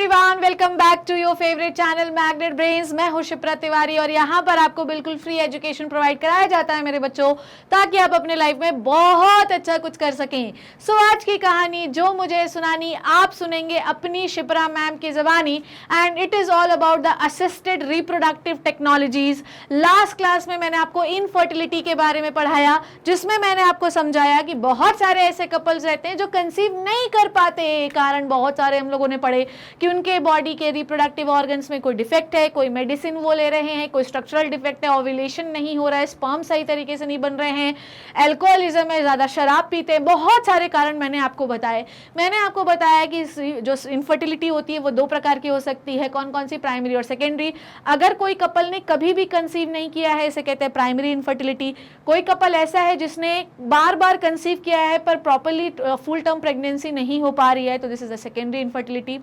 Everyone, welcome back to your favourite channel Magnet Brains. मैं हूं शिप्रा तिवारी और यहाँ पर आपको बिल्कुल फ्री एजुकेशन प्रोवाइड कराया जाता है मेरे बच्चों, ताकि आप अपने लाइफ में बहुत अच्छा कुछ कर सकें। सो आज की कहानी जो मुझे सुनानी आप सुनेंगे अपनी शिप्रा मैम की ज़बानी, and it is all about the assisted reproductive technologies. Last class में मैंने आपको इनफर्टिलिटी के बारे में पढ़ाया, जिसमें मैंने आपको समझाया कि बहुत सारे ऐसे कपल्स रहते हैं जो कंसीव नहीं कर पाते। कारण बहुत सारे हम लोगों ने पढ़े कि उनके बॉडी के रिप्रोडक्टिव ऑर्गन्स में कोई डिफेक्ट है, कोई मेडिसिन वो ले रहे हैं, कोई स्ट्रक्चरल डिफेक्ट है, ओव्यूलेशन नहीं हो रहा है, स्पर्म सही तरीके से नहीं बन रहे हैं, अल्कोहलिज्म है, ज़्यादा शराब पीते हैं, बहुत सारे कारण मैंने आपको बताए। मैंने आपको बताया कि जो इनफर्टिलिटी होती है वो दो प्रकार की हो सकती है। कौन कौन सी? प्राइमरी और सेकेंडरी। अगर कोई कपल ने कभी भी कंसीव नहीं किया है, इसे कहते हैं प्राइमरी इनफर्टिलिटी। कोई कपल ऐसा है जिसने बार बार कंसीव किया है पर प्रॉपरली फुल टर्म प्रेगनेंसी नहीं हो पा रही है, तो this is a secondary infertility.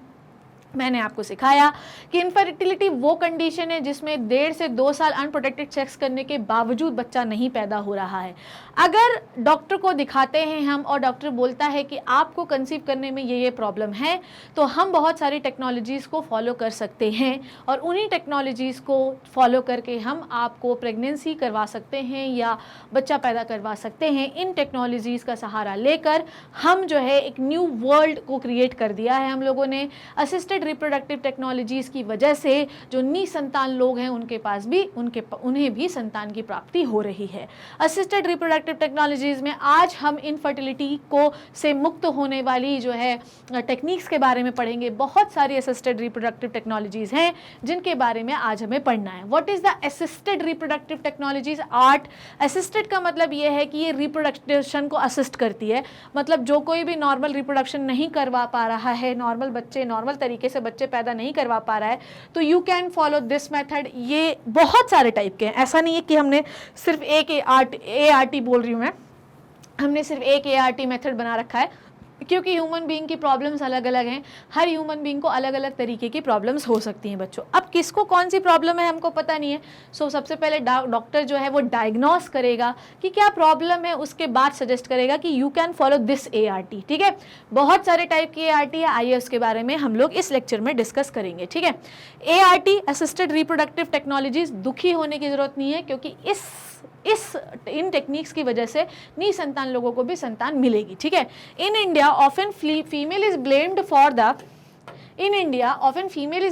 मैंने आपको सिखाया कि इनफर्टिलिटी वो कंडीशन है जिसमें 1.5 से 2 साल अनप्रोटेक्टेड सेक्स करने के बावजूद बच्चा नहीं पैदा हो रहा है। अगर डॉक्टर को दिखाते हैं हम और डॉक्टर बोलता है कि आपको कंसीव करने में ये प्रॉब्लम है, तो हम बहुत सारी टेक्नोलॉजीज़ को फॉलो कर सकते हैं और उन्हीं टेक्नोलॉजीज़ को फॉलो करके हम आपको प्रेगनेंसी करवा सकते हैं या बच्चा पैदा करवा सकते हैं। इन टेक्नोलॉजीज़ का सहारा लेकर हम जो है एक न्यू वर्ल्ड को क्रिएट कर दिया है हम लोगों ने। असिस्टेड रिप्रोडक्टिव टेक्नोलॉजीज़ की वजह से जो निसंतान लोग हैं उनके पास भी उन्हें भी संतान की प्राप्ति हो रही है। असिस्टेड रिप्रोडक्टिव टेक्नोलॉजीज़ में आज हम इनफर्टिलिटी को से मुक्त होने वाली जो है टेक्निक्स के बारे में पढ़ेंगे। बहुत सारी असिस्टेड रिप्रोडक्टिव टेक्नोलॉजीज़ हैं जिनके बारे में आज हमें पढ़ना है। What is the assisted reproductive technologies? Art. Assisted का मतलब ये है कि ये रिप्रोडक्शन को असिस्ट करती है, मतलब जो कोई भी नॉर्मल रिप्रोडक्शन नहीं करवा पा रहा है, नॉर्मल तरीके से बच्चे पैदा नहीं करवा पा रहा है, तो you can follow this method. ये बहुत सारे टाइप के हैं, ऐसा नहीं है कि हमने सिर्फ एक ART बोल रही हूँ मैं, हमने सिर्फ एक ART मेथड बना रखा है, क्योंकि ह्यूमन बीइंग की प्रॉब्लम्स अलग अलग हैं। हर ह्यूमन बीइंग को अलग अलग तरीके की प्रॉब्लम्स हो सकती हैं बच्चों। अब किसको कौन सी प्रॉब्लम है हमको पता नहीं है। सो सबसे पहले डॉक्टर जो है वो डायग्नोस करेगा कि क्या प्रॉब्लम है, उसके बाद सजेस्ट करेगा कि you can follow this ART। ठीक है, बहुत सारे टाइप की ART है, आइए उसके बारे में हम लोग इस लेक्चर में डिस्कस करेंगे। ठीक है, ART असिस्टेड रिप्रोडक्टिव टेक्नोलॉजीज, दुखी होने की जरूरत नहीं है, क्योंकि इन टेक्निक्स की वजह से निसंतान लोगों को भी संतान मिलेगी। ठीक है, in India often female is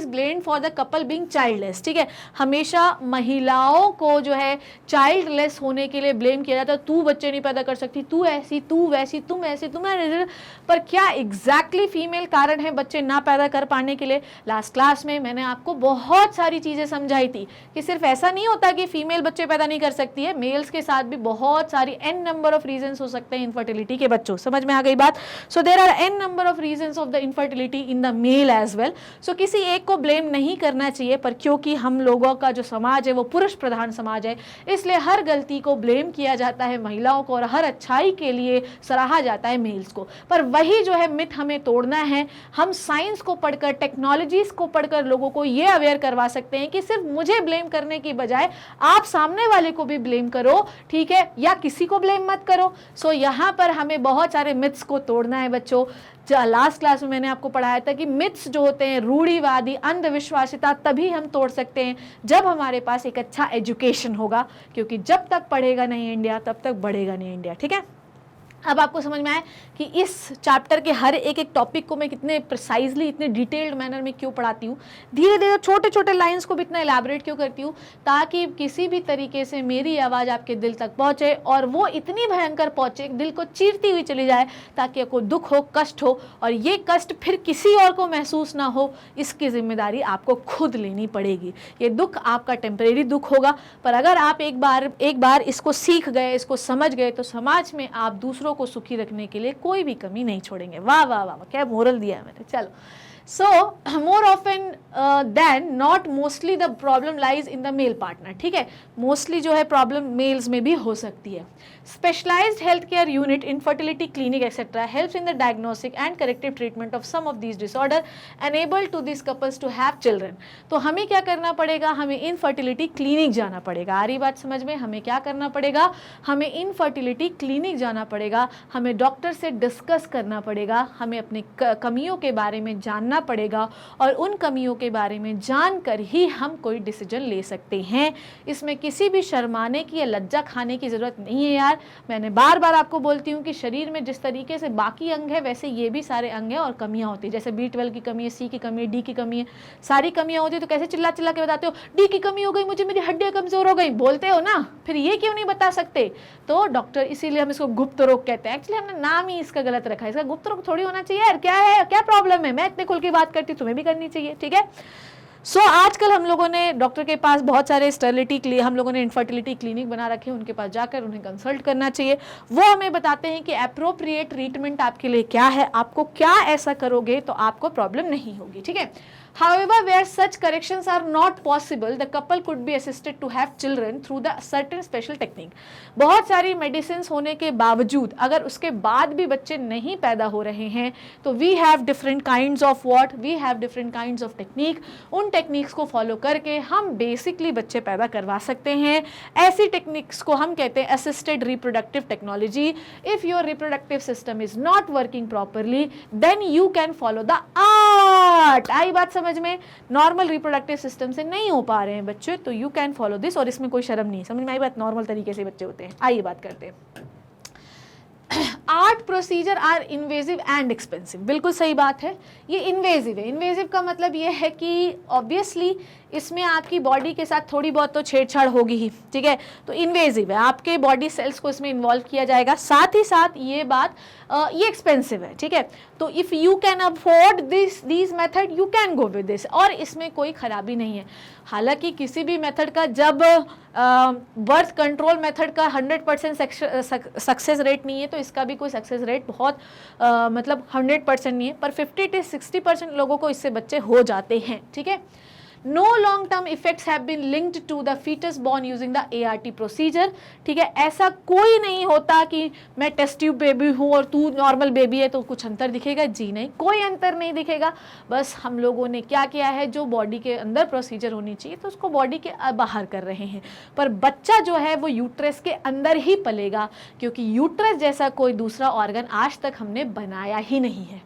blamed for the couple being childless. ठीक है, हमेशा महिलाओं को जो है चाइल्डलेस होने के लिए ब्लेम किया जाता है। तू बच्चे नहीं पैदा कर सकती, तू ऐसी, तू वैसी, तुम ऐसे, तुम ऐसे। पर क्या एग्जैक्टली फीमेल कारण है बच्चे ना पैदा कर पाने के लिए? लास्ट क्लास में मैंने आपको बहुत सारी चीज़ें समझाई थी कि सिर्फ ऐसा नहीं होता कि फीमेल बच्चे पैदा नहीं कर सकती है, मेल्स के साथ भी बहुत सारी n नंबर ऑफ रीजंस हो सकते हैं इनफर्टिलिटी के। बच्चों समझ में आ गई बात? So there are n number of reasons of the infertility in the male as well. So किसी एक को ब्लेम नहीं करना चाहिए, पर क्योंकि हम लोगों का जो समाज है वो पुरुष प्रधान समाज है, इसलिए हर गलती को ब्लेम किया जाता है महिलाओं को और हर अच्छाई के लिए सराहा जाता है मेल्स को। पर वही जो है मिथ हमें तोड़ना है। हम साइंस को पढ़कर, टेक्नोलॉजीज को पढ़कर लोगों को ये अवेयर करवा सकते हैं कि सिर्फ मुझे ब्लेम करने की बजाय आप सामने वाले को भी ब्लेम करो, ठीक है, या किसी को ब्लेम मत करो। सो यहाँ पर हमें बहुत सारे मिथ्स को तोड़ना है बच्चों। लास्ट क्लास में मैंने आपको पढ़ाया था कि मिथ्स जो होते हैं, रूढ़िवादी, अंधविश्वासिता, तभी हम तोड़ सकते हैं जब हमारे पास एक अच्छा एजुकेशन होगा, क्योंकि जब तक पढ़ेगा नहीं इंडिया तब तक बढ़ेगा नहीं इंडिया। ठीक है, अब आपको समझ में आया कि इस चैप्टर के हर एक टॉपिक को मैं कितने प्रिसाइजली, इतने डिटेल्ड मैनर में क्यों पढ़ाती हूँ, धीरे धीरे छोटे छोटे लाइंस को भी इतना एलैबोरेट क्यों करती हूँ, ताकि किसी भी तरीके से मेरी आवाज़ आपके दिल तक पहुँचे और वो इतनी भयंकर पहुँचे, दिल को चीरती हुई चली जाए, ताकि आपको दुख हो, कष्ट हो, और ये कष्ट फिर किसी और को महसूस ना हो। इसकी जिम्मेदारी आपको खुद लेनी पड़ेगी। ये दुख आपका टेम्परेरी दुख होगा, पर अगर आप एक बार इसको सीख गए, इसको समझ गए, तो समाज में आप दूसरों को सुखी रखने के लिए कोई भी कमी नहीं छोड़ेंगे। वाह वाह वाह, क्या मोरल दिया है मैंने। चलो, so more often than not mostly the problem lies in the male partner। ठीक है, मोस्टली जो है प्रॉब्लम मेल्स में भी हो सकती है। Specialized health care unit, infertility clinic etcetera helps in the diagnostic and corrective treatment of some of these disorder enable to this couples to have children. तो हमें क्या करना पड़ेगा? हमें इनफर्टिलिटी क्लिनिक जाना पड़ेगा। आ रही बात समझ में? हमें क्या करना पड़ेगा? हमें इनफर्टिलिटी क्लिनिक जाना पड़ेगा, हमें डॉक्टर से डिस्कस करना पड़ेगा, हमें अपनी कमियों के बारे में जानना जानना पड़ेगा और उन कमियों के बारे में जानकर ही हम कोई डिसीजन ले सकते हैं। इसमें किसी भी शर्माने की या लज्जा खाने की ज़रूरत नहीं है यार। मैंने बार बार आपको बोलती हूँ कि शरीर में जिस तरीके से बाकी अंग है वैसे ये भी सारे अंग हैं और कमियाँ होती है। जैसे B12 की कमी है, C की कमी है, D की कमी है, सारी कमियाँ होती है। तो कैसे चिल्ला चिल्ला के बताते हो D की कमी हो गई मुझे, मेरी हड्डियाँ कमज़ोर हो गई, बोलते हो ना, फिर ये क्यों नहीं बता सकते? तो डॉक्टर, इसीलिए हम इसको गुप्त रोग कहते हैं। एक्चुअली हमने नाम ही इसका गलत रखा है। इसका गुप्त रोग थोड़ी होना चाहिए यार, क्या है, क्या प्रॉब्लम है? मैं इतने खुल की बात करती हूँ, तुम्हें भी करनी चाहिए, ठीक है। सो आजकल हम लोगों ने डॉक्टर के पास बहुत सारे स्टेरिलिटी हम लोगों ने इनफर्टिलिटी क्लिनिक बना रखे हैं, उनके पास जाकर उन्हें कंसल्ट करना चाहिए। वो हमें बताते हैं कि अप्रोप्रिएट ट्रीटमेंट आपके लिए क्या है, आपको क्या ऐसा करोगे तो आपको प्रॉब्लम नहीं होगी, ठीक है। However, where such corrections are not possible, the couple could be assisted to have children through the certain special technique. बहुत सारी मेडिसिन होने के बावजूद अगर उसके बाद भी बच्चे नहीं पैदा हो रहे हैं तो we have different kinds of what? We have different kinds of technique. उन टेक्निक्स को फॉलो करके हम बेसिकली बच्चे पैदा करवा सकते हैं। ऐसी टेक्निक्स को हम कहते हैं assisted reproductive technology. If your reproductive system is not working properly then you can follow the ART. आई बात समझ में? नॉर्मल रिप्रोडक्टिव सिस्टम से नहीं हो पा रहे हैं बच्चे तो यू कैन फॉलो दिस, और इसमें कोई शर्म नहीं है। समझ में आई बात? नॉर्मल तरीके से बच्चे होते हैं। आइए बात करते हैं। ART procedure are invasive and expensive. बिल्कुल सही बात है, ये इन्वेजिव है। इन्वेजिव का मतलब ये है कि ऑब्वियसली इसमें आपकी बॉडी के साथ थोड़ी बहुत तो छेड़छाड़ होगी ही, ठीक है। तो इन्वेजिव है, आपके बॉडी सेल्स को इसमें इन्वॉल्व किया जाएगा। साथ ही साथ ये बात ये एक्सपेंसिव है, ठीक है। तो if you can afford this method you can go with this, और इसमें कोई खराबी नहीं है। हालांकि किसी भी मेथड का जब बर्थ कंट्रोल मेथड का 100% सक्सेस रेट नहीं है तो इसका भी कोई सक्सेस रेट बहुत मतलब 100% नहीं है, पर 50 से 60% लोगों को इससे बच्चे हो जाते हैं, ठीक है। No long-term effects have been linked to the fetus born using the ART procedure, ठीक है। ऐसा कोई नहीं होता कि मैं टेस्ट ट्यूब बेबी हूँ और तू नॉर्मल बेबी है तो कुछ अंतर दिखेगा, जी नहीं, कोई अंतर नहीं दिखेगा। बस हम लोगों ने क्या किया है, जो बॉडी के अंदर प्रोसीजर होनी चाहिए तो उसको बॉडी के बाहर कर रहे हैं। पर बच्चा जो है वो यूट्रस के अंदर ही पलेगा, क्योंकि यूट्रस जैसा कोई दूसरा ऑर्गन आज तक हमने बनाया ही नहीं है।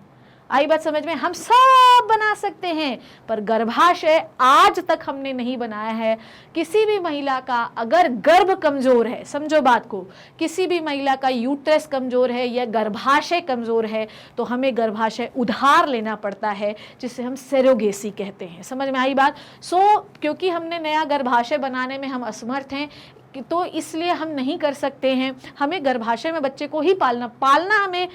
आई बात समझ में? हम सब बना सकते हैं पर गर्भाशय आज तक हमने नहीं बनाया है। किसी भी महिला का अगर गर्भ कमजोर है, समझो बात को, किसी भी महिला का यूट्रस कमजोर है या गर्भाशय कमजोर है तो हमें गर्भाशय उधार लेना पड़ता है, जिसे हम सेरोगेसी कहते हैं। समझ में आई बात? क्योंकि हमने नया गर्भाशय बनाने में हम असमर्थ हैं तो इसलिए हम नहीं कर सकते हैं। हमें गर्भाशय में बच्चे को ही पालना हमें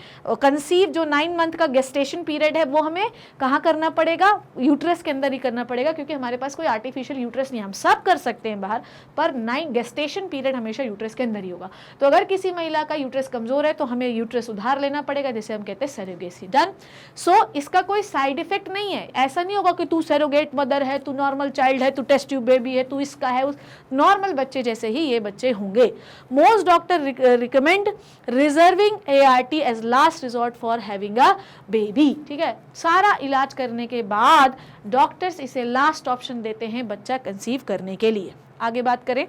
कंसीव जो 9 मंथ का गेस्टेशन पीरियड है वो हमें कहाँ करना पड़ेगा? यूट्रस के अंदर ही करना पड़ेगा, क्योंकि हमारे पास कोई आर्टिफिशियल यूट्रस नहीं। हम सब कर सकते हैं बाहर, पर 9 गेस्टेशन पीरियड हमेशा यूट्रस के अंदर ही होगा। तो अगर किसी महिला का यूट्रस कमजोर है तो हमें यूट्रस उधार लेना पड़ेगा, जिसे हम कहते हैं सेरोगेसी। डन। इसका कोई साइड इफेक्ट नहीं है। ऐसा नहीं होगा कि तू सेरोगेट मदर है, तू नॉर्मल चाइल्ड है, तू टेस्ट ट्यूब बेबी है, तू इसका है, उस नॉर्मल बच्चे जैसे ही ये बच्चे होंगे। Most doctor recommend reserving ART as last resort for having a baby, ठीक है। सारा इलाज करने के बाद डॉक्टर्स इसे लास्ट ऑप्शन देते हैं बच्चा कंसीव करने के लिए। आगे बात करें,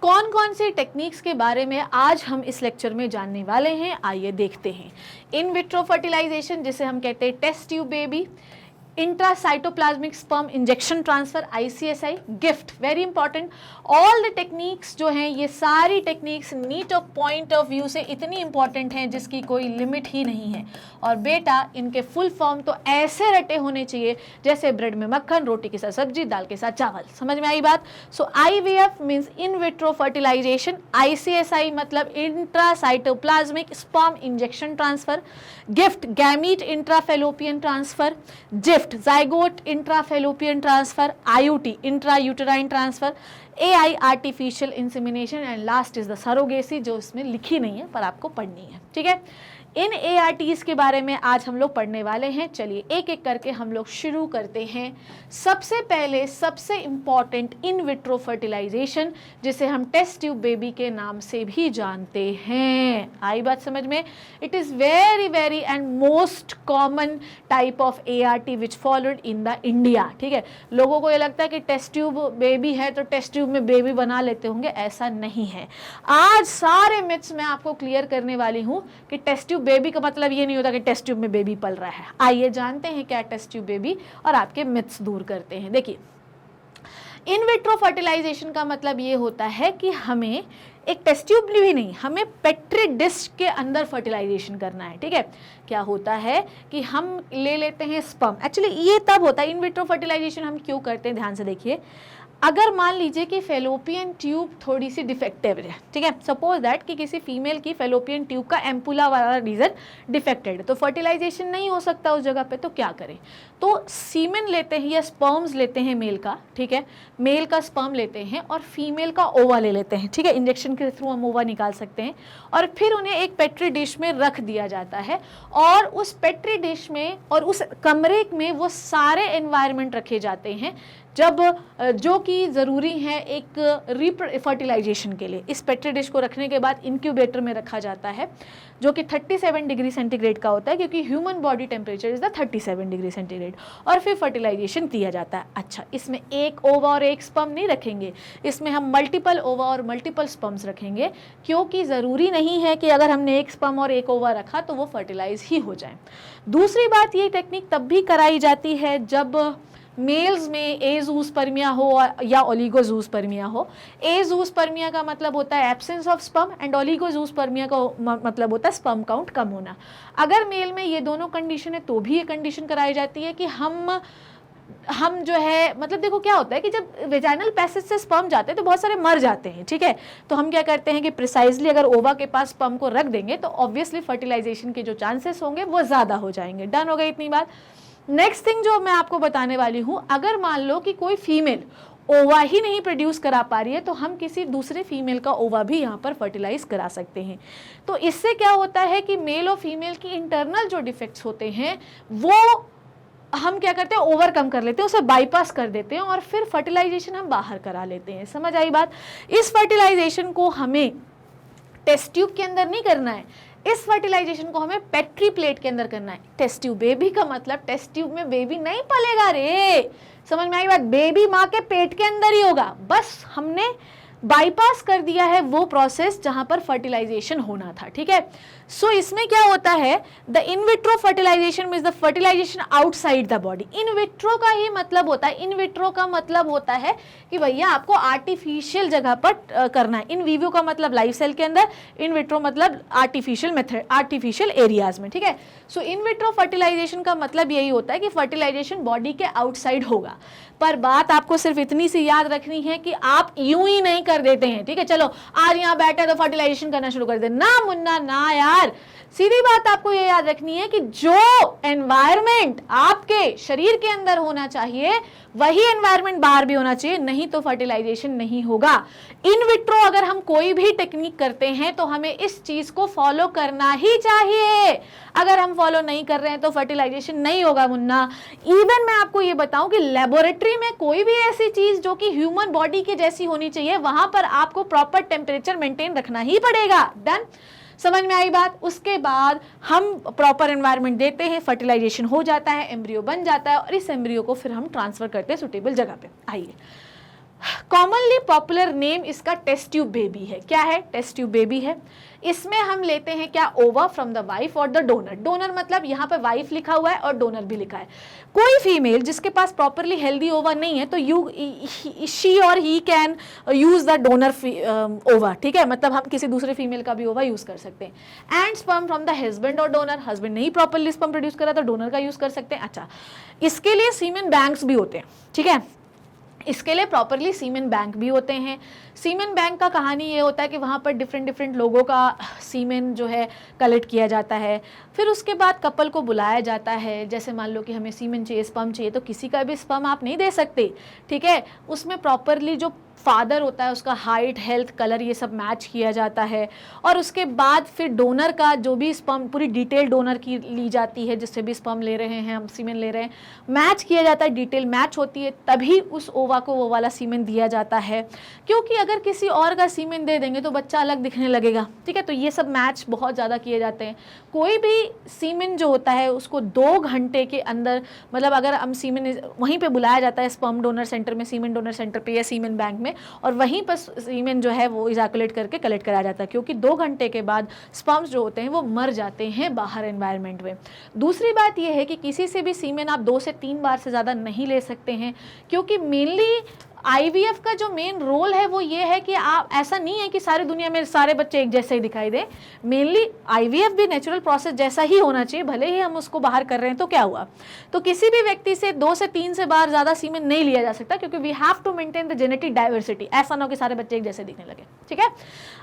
कौन कौन सी टेक्निक्स के बारे में आज हम इस लेक्चर में जानने वाले हैं, आइए देखते हैं। इन विट्रो फर्टिलाइजेशन, जिसे हम कहते हैं test tube baby, intracytoplasmic sperm injection transfer ICSI, GIFT, very important. All the techniques जो हैं ये सारी techniques NEET of point of view से इतनी इंपॉर्टेंट हैं जिसकी कोई लिमिट ही नहीं है। और बेटा इनके फुल फॉर्म तो ऐसे रटे होने चाहिए जैसे ब्रेड में मक्खन, रोटी के साथ सब्जी, दाल के साथ चावल। समझ में आई बात? IVF means in vitro fertilization, ICSI मतलब intracytoplasmic sperm injection transfer, GIFT gamete intrafallopian transfer, ZIFT zygote intrafallopian transfer, IUT intrauterine transfer, AI artificial insemination and last is the surrogacy, जो इसमें लिखी नहीं है पर आपको पढ़नी है, ठीक है। इन ARTs के बारे में आज हम लोग पढ़ने वाले हैं। चलिए एक एक करके हम लोग शुरू करते हैं। सबसे पहले सबसे इम्पॉर्टेंट इन विट्रो फर्टिलाइजेशन, जिसे हम टेस्ट ट्यूब बेबी के नाम से भी जानते हैं। आई बात समझ में? It is very very and most common type of ART which followed in the India, ठीक है। लोगों को ये लगता है कि टेस्ट ट्यूब बेबी है तो टेस्ट ट्यूब में बेबी बना लेते होंगे, ऐसा नहीं है। आज सारे मिथ्स मैं आपको क्लियर करने वाली हूँ कि टेस्ट ट्यूब बेबी का मतलब ये नहीं होता कि टेस्ट ट्यूब में बेबी पल रहा है। आइए जानते हैं क्या टेस्ट ट्यूब बेबी और आपके मिथ्स दूर करते हैं। देखिए, इन विट्रो फर्टिलाइजेशन का मतलब ये होता है कि हमें एक टेस्ट ट्यूब भी नहीं, हमें पेट्री डिश के अंदर फर्टिलाइजेशन करना है। ठीक है, क्या होता है कि हम ले लेते हैं स्पर्म। एक्चुअली ये तब होता है, इन विट्रो फर्टिलाइजेशन हम क्यों करते हैं, ध्यान से देखिए। अगर मान लीजिए कि फेलोपियन ट्यूब थोड़ी सी डिफेक्टिव है, ठीक है, सपोज दैट कि किसी फीमेल की फेलोपियन ट्यूब का एम्पुला वाला रीजन डिफेक्टेड है, तो फर्टिलाइजेशन नहीं हो सकता उस जगह पे, तो क्या करें? तो सीमेन लेते हैं या स्पर्म्स लेते हैं मेल का, ठीक है, मेल का स्पर्म लेते हैं और फीमेल का ओवा ले लेते हैं, ठीक है, इंजेक्शन के थ्रू हम ओवा निकाल सकते हैं, और फिर उन्हें एक पेट्री डिश में रख दिया जाता है, और उस पेट्री डिश में और उस कमरे में वो सारे एनवायरनमेंट रखे जाते हैं जब जो कि ज़रूरी है एक फर्टिलाइजेशन के लिए। इस पेट्री डिश को रखने के बाद इंक्यूबेटर में रखा जाता है, जो कि 37 डिग्री सेंटीग्रेड का होता है, क्योंकि human body temperature is the 37 degree centigrade, और फिर फर्टिलाइजेशन किया जाता है। अच्छा, इसमें एक ओवा और एक स्पर्म नहीं रखेंगे, इसमें हम मल्टीपल ओवा और मल्टीपल स्पर्म्स रखेंगे, क्योंकि ज़रूरी नहीं है कि अगर हमने एक स्पर्म और एक ओवा रखा तो वो फर्टिलाइज ही हो जाए। दूसरी बात, ये टेक्निक तब भी कराई जाती है जब मेल्स में एजूस्पर्मिया हो या ओलिगोजूस्पर्मिया हो। एजूस्पर्मिया का मतलब होता है एब्सेंस ऑफ स्पर्म, एंड ओलिगोजूस्पर्मिया का मतलब होता है स्पर्म काउंट कम होना। अगर मेल में ये दोनों कंडीशन है तो भी ये कंडीशन कराई जाती है कि हम जो है, मतलब देखो क्या होता है कि जब वेजाइनल पैसेज से स्पर्म जाते हैं तो बहुत सारे मर जाते हैं, ठीक है, तो हम क्या करते हैं कि प्रिसाइजली अगर ओवा के पास स्पर्म को रख देंगे तो ऑब्वियसली फर्टिलाइजेशन के जो चांसेस होंगे वो ज़्यादा हो जाएंगे। डन हो गई इतनी बात। नेक्स्ट थिंग जो मैं आपको बताने वाली हूँ, अगर मान लो कि कोई फीमेल ओवा ही नहीं प्रोड्यूस करा पा रही है तो हम किसी दूसरे फीमेल का ओवा भी यहाँ पर फर्टिलाइज करा सकते हैं। तो इससे क्या होता है कि मेल और फीमेल की इंटरनल जो डिफेक्ट्स होते हैं वो हम क्या करते हैं, ओवरकम कर लेते हैं, उसे बाईपास कर देते हैं और फिर फर्टिलाइजेशन हम बाहर करा लेते हैं। समझ आई बात? इस फर्टिलाइजेशन को हमें टेस्ट ट्यूब के अंदर नहीं करना है, इस फर्टिलाइजेशन को हमें पेट्री प्लेट के अंदर करना है। टेस्ट ट्यूब बेबी का मतलब टेस्ट ट्यूब में बेबी नहीं पलेगा रे, समझ में आई बात? बेबी माँ के पेट के अंदर ही होगा, बस हमने बाईपास कर दिया है वो प्रोसेस जहां पर फर्टिलाइजेशन होना था। ठीक है, सो इसमें क्या होता है, the in vitro fertilization means the fertilization outside the body. In vitro का ही मतलब होता है, इन विट्रो का मतलब होता है कि भैया आपको आर्टिफिशियल जगह पर करना है। इन विवो का मतलब लाइव सेल के अंदर, इन विट्रो मतलब आर्टिफिशियल मेथड, आर्टिफिशियल एरियाज में। ठीक है, सो इन विट्रो फर्टिलाइजेशन का मतलब यही होता है कि फर्टिलाइजेशन बॉडी के आउटसाइड होगा। पर बात आपको सिर्फ इतनी सी याद रखनी है कि आप यूं ही नहीं कर देते हैं, ठीक है, चलो आज यहाँ बैठे तो फर्टिलाइजेशन करना शुरू कर दे, ना मुन्ना ना यार। सीधी बात आपको ये याद रखनी है कि जो एनवायरनमेंट आपके शरीर के अंदर होना चाहिए वही एनवायरनमेंट बाहर भी होना चाहिए, नहीं तो फर्टिलाइजेशन नहीं होगा। इन विट्रो अगर हम कोई भी टेक्निक करते हैं तो हमें इस चीज को फॉलो करना ही चाहिए। अगर हम फॉलो नहीं कर रहे हैं तो फर्टिलाइजेशन नहीं होगा मुन्ना। इवन मैं आपको ये बताऊं कि लेबोरेटरी में कोई भी ऐसी चीज जो कि ह्यूमन बॉडी की जैसी होनी चाहिए वहां पर आपको प्रॉपर टेम्परेचर मेंटेन रखना ही पड़ेगा। डन, समझ में आई बात? उसके बाद हम प्रॉपर एनवायरनमेंट देते हैं, फर्टिलाइजेशन हो जाता है, एम्ब्रियो बन जाता है और इस एम्ब्रियो को फिर हम ट्रांसफर करते हैं सुटेबल जगह पे। आइए, कॉमनली पॉपुलर नेम इसका टेस्ट ट्यूब बेबी है। क्या है? टेस्ट ट्यूब बेबी है। इसमें हम लेते हैं क्या, ओवा फ्रॉम द वाइफ और द डोनर। डोनर मतलब यहाँ पे वाइफ लिखा हुआ है और डोनर भी लिखा है। कोई फीमेल जिसके पास प्रॉपरली हेल्दी ओवा नहीं है तो शी और he can use the donor ओवा। ठीक है, मतलब हम किसी दूसरे फीमेल का भी ओवा यूज कर सकते हैं। And sperm from the husband और डोनर, हस्बैंड नहीं प्रॉपरली स्पर्म प्रोड्यूस करा तो डोनर का यूज कर सकते हैं। अच्छा, इसके लिए सीमेन बैंक्स भी होते हैं। ठीक है, इसके लिए प्रॉपरली सीमेन बैंक भी होते हैं। सीमेन बैंक का कहानी ये होता है कि वहाँ पर डिफरेंट लोगों का सीमेन जो है कलेक्ट किया जाता है, फिर उसके बाद कपल को बुलाया जाता है। जैसे मान लो कि हमें सीमेन चाहिए, स्पर्म चाहिए, तो किसी का भी स्पर्म आप नहीं दे सकते। ठीक है, उसमें प्रॉपरली जो फादर होता है उसका हाइट, हेल्थ, कलर ये सब मैच किया जाता है और उसके बाद फिर डोनर का जो भी स्पर्म, पूरी डिटेल डोनर की ली जाती है, जिससे भी स्पर्म ले रहे हैं हम, सीमेन ले रहे हैं, मैच किया जाता है, डिटेल मैच होती है, तभी उस ओवा को वो वाला सीमेन दिया जाता है। क्योंकि अगर किसी और का सीमेन दे देंगे तो बच्चा अलग दिखने लगेगा। ठीक है, तो ये सब मैच बहुत ज़्यादा किए जाते हैं। कोई भी सीमेन जो होता है उसको 2 घंटे के अंदर, मतलब अगर हम सीमेन वहीं पर बुलाया जाता है स्पर्म डोनर सेंटर में, सीमेन डोनर सेंटर पर या सीमेन बैंक में, में, और वहीं पर सीमेन जो है वो इजैकुलेट करके कलेक्ट कराया जाता है, क्योंकि 2 घंटे के बाद स्पर्म्स जो होते हैं वो मर जाते हैं बाहर एनवायरनमेंट में। दूसरी बात ये है कि किसी से भी सीमेन आप 2 से 3 बार से ज़्यादा नहीं ले सकते हैं, क्योंकि मेनली IVF का जो मेन रोल है वो ये है कि आप, ऐसा नहीं है कि सारी दुनिया में सारे बच्चे एक जैसे ही दिखाई दे। मेनली IVF भी नेचुरल प्रोसेस जैसा ही होना चाहिए, भले ही हम उसको बाहर कर रहे हैं तो क्या हुआ। तो किसी भी व्यक्ति से 2 से 3 से बार ज़्यादा सीमेन नहीं लिया जा सकता, क्योंकि we have to maintain the genetic diversity. ऐसा ना हो कि सारे बच्चे एक जैसे दिखने लगे, ठीक है।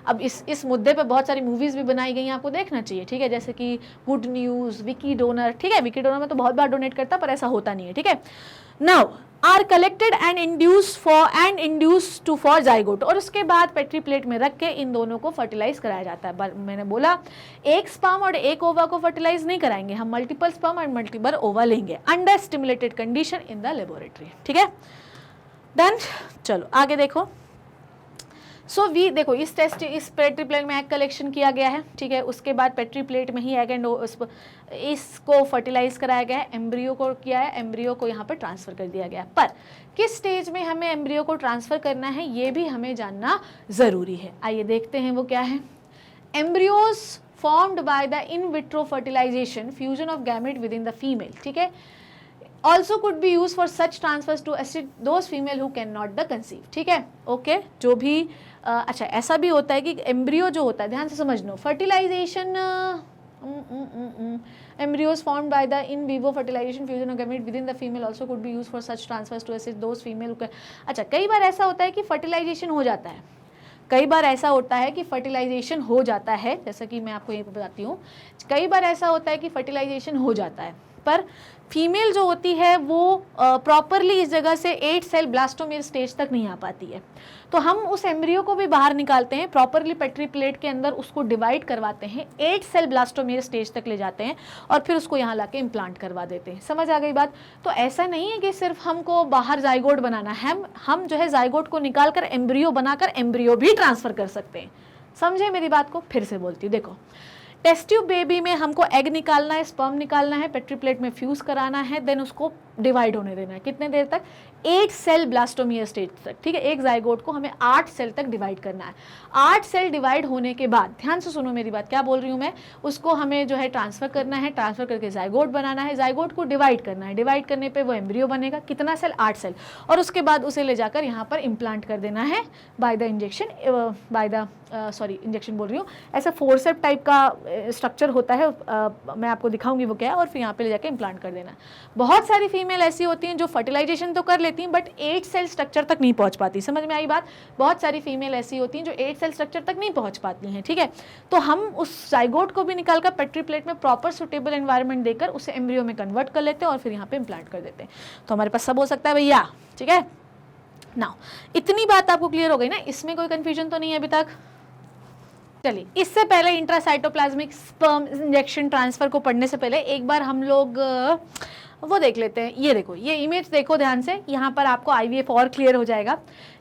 अब इस मुद्दे पर बहुत सारी मूवीज़ भी बनाई गई हैं, आपको देखना चाहिए, ठीक है, जैसे कि गुड न्यूज़, विकी डोनर, ठीक है। विकी डोनर में तो बहुत बार डोनेट करता, पर ऐसा होता नहीं है, ठीक है। Now are collected and induce to for zygote, और उसके बाद पेट्री प्लेट में रख के इन दोनों को फर्टिलाइज कराया जाता है। मैंने बोला एक स्पर्म और एक ओवा को फर्टिलाइज नहीं कराएंगे हम, मल्टीपल स्पर्म एंड मल्टीपल ओवा लेंगे under stimulated condition in the laboratory, ठीक है। डन, चलो आगे देखो। देखो इस पेट्री प्लेट में एग कलेक्शन किया गया है, ठीक है। उसके बाद पेट्री प्लेट में ही एग एंड इसको फर्टिलाइज कराया गया है, एम्ब्रियो को किया है, एम्ब्रियो को यहाँ पर ट्रांसफर कर दिया गया। पर किस स्टेज में हमें एम्ब्रियो को ट्रांसफर करना है ये भी हमें जानना जरूरी है। आइए देखते हैं वो क्या है। Embryos formed by the in vitro fertilization, fusion of gamete with in the female, ठीक है, also could be used for such transfers to assist those female who cannot the conceive, ठीक है। ओके, जो भी अच्छा ऐसा भी होता है कि एम्ब्रियो जो होता है, ध्यान से समझ लो, fertilisation embryos formed by the in vivo fertilization fusion of gamete within the female also could be used for such transfers to assist those female who can। अच्छा, कई बार ऐसा होता है कि फर्टिलाइजेशन हो जाता है, कई बार ऐसा होता है कि फर्टिलाइजेशन हो जाता है, जैसा कि मैं आपको ये बताती हूँ, कई बार ऐसा होता है कि फर्टिलाइजेशन हो जाता है, पर फीमेल जो होती है वो प्रॉपरली इस जगह से 8 सेल ब्लास्टोमेर स्टेज तक नहीं आ पाती है। तो हम उस एम्ब्रियो को भी बाहर निकालते हैं, प्रॉपरली पेट्री प्लेट के अंदर उसको डिवाइड करवाते हैं, 8 सेल ब्लास्टोमेर स्टेज तक ले जाते हैं और फिर उसको यहाँ लाके इम्प्लांट करवा देते हैं। समझ आ गई बात। तो ऐसा नहीं है कि सिर्फ हमको बाहर जाइगोट बनाना है, हम जो है जाइगोट को निकाल कर एम्ब्रियो बनाकर एम्ब्रियो भी ट्रांसफर कर सकते हैं। समझे मेरी बात को? फिर से बोलती हूँ, देखो टेस्ट ट्यूब बेबी में हमको एग निकालना है, स्पर्म निकालना है, पेट्री प्लेट में फ्यूज कराना है, देन उसको डिवाइड होने देना है। कितने देर तक? 8 सेल ब्लास्टोमियर स्टेज तक, ठीक है। एक जाइगोट को हमें 8 सेल तक डिवाइड करना है। 8 सेल डिवाइड होने के बाद, ध्यान से सुनो मेरी बात, क्या बोल रही हूँ मैं, उसको हमें जो है ट्रांसफर करना है, ट्रांसफर करके जाइगोट बनाना है, जाइगोट को डिवाइड करना है, डिवाइड करने पे वो एम्ब्रियो बनेगा। कितना सेल? 8 सेल। और उसके बाद उसे ले जाकर यहाँ पर इम्प्लांट कर देना है बाय द इंजेक्शन, इंजेक्शन बोल रही हूँ, ऐसा फोर्सेप टाइप का स्ट्रक्चर होता है, मैं आपको दिखाऊंगी वो क्या है, और फिर यहाँ पे ले जाके इम्प्लांट कर देना। बहुत सारी फीमेल ऐसी होती हैं जो फर्टिलाइजेशन तो कर लेती हैं बट 8 सेल स्ट्रक्चर तक नहीं पहुँच पाती। समझ में आई बात? बहुत सारी फीमेल ऐसी होती हैं जो 8 सेल स्ट्रक्चर तक नहीं पहुँच पाती हैं, ठीक है। तो हम उस जाइगोट को भी निकालकर पेट्री प्लेट में प्रॉपर सुटेबल एनवायरनमेंट देकर उसे एम्ब्रियो में कन्वर्ट कर लेते हैं और फिर यहाँ पे इम्प्लांट कर देते हैं। तो हमारे पास सब हो सकता है भैया, ठीक है। नाउ इतनी बात आपको क्लियर हो गई ना, इसमें कोई कंफ्यूजन तो नहीं है अभी तक? चलिए, इससे पहले इंट्रासाइटोप्लाज्मिक स्पर्म इंजेक्शन ट्रांसफर को पढ़ने से पहले एक बार हम लोग वो देख लेते हैं। ये देखो, ये इमेज देखो ध्यान से, यहाँ पर आपको IVF और क्लियर हो जाएगा।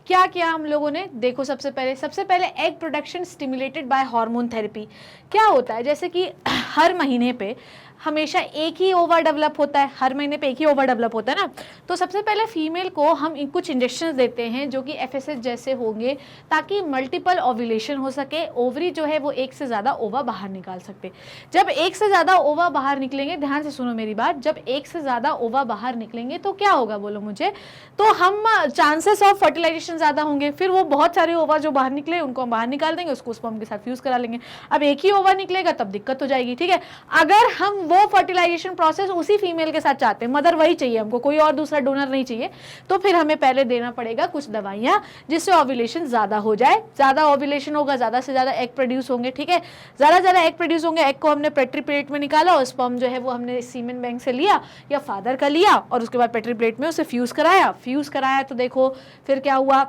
क्या किया हम लोगों ने? देखो, सबसे पहले egg production stimulated by hormone therapy. क्या होता है, जैसे कि हर महीने पे हमेशा एक ही ओवर डेवलप होता है, हर महीने पे एक ही ओवर डेवलप होता है ना। तो सबसे पहले फीमेल को हम कुछ इंजेक्शन देते हैं जो कि FSH जैसे होंगे, ताकि मल्टीपल ओव्यूलेशन हो सके, ओवरी जो है वो एक से ज़्यादा ओवा बाहर निकाल सकते। जब एक से ज़्यादा ओवा बाहर निकलेंगे, ध्यान से सुनो मेरी बात, जब एक से ज़्यादा ओवा बाहर निकलेंगे तो क्या होगा, बोलो मुझे? तो हम चांसेस ऑफ फर्टिलाइजेशन ज़्यादा होंगे। फिर वो बहुत सारे ओवा जो बाहर निकले उनको हम बाहर निकाल देंगे, उसको स्पर्म के साथ फ्यूज करा लेंगे। अब एक ही ओवा निकलेगा तब दिक्कत हो जाएगी, ठीक है। अगर हम वो फर्टिलाइजेशन प्रोसेस उसी फीमेल के साथ चाहते हैं, मदर वही चाहिए हमको, कोई और दूसरा डोनर नहीं चाहिए, तो फिर हमें पहले देना पड़ेगा कुछ दवाइयां जिससे ओव्यूलेशन ज्यादा हो जाए। ज्यादा ओव्यूलेशन होगा, ज्यादा से ज्यादा एग प्रोड्यूस होंगे, ठीक है। ज्यादा एग प्रोड्यूस होंगे, एग को हमने पेट्री प्लेट में निकाला और स्पर्म जो है वो हमने सीमेन बैंक से लिया या फादर का लिया और उसके बाद पेट्री प्लेट में उसे फ्यूज कराया। तो देखो फिर क्या हुआ,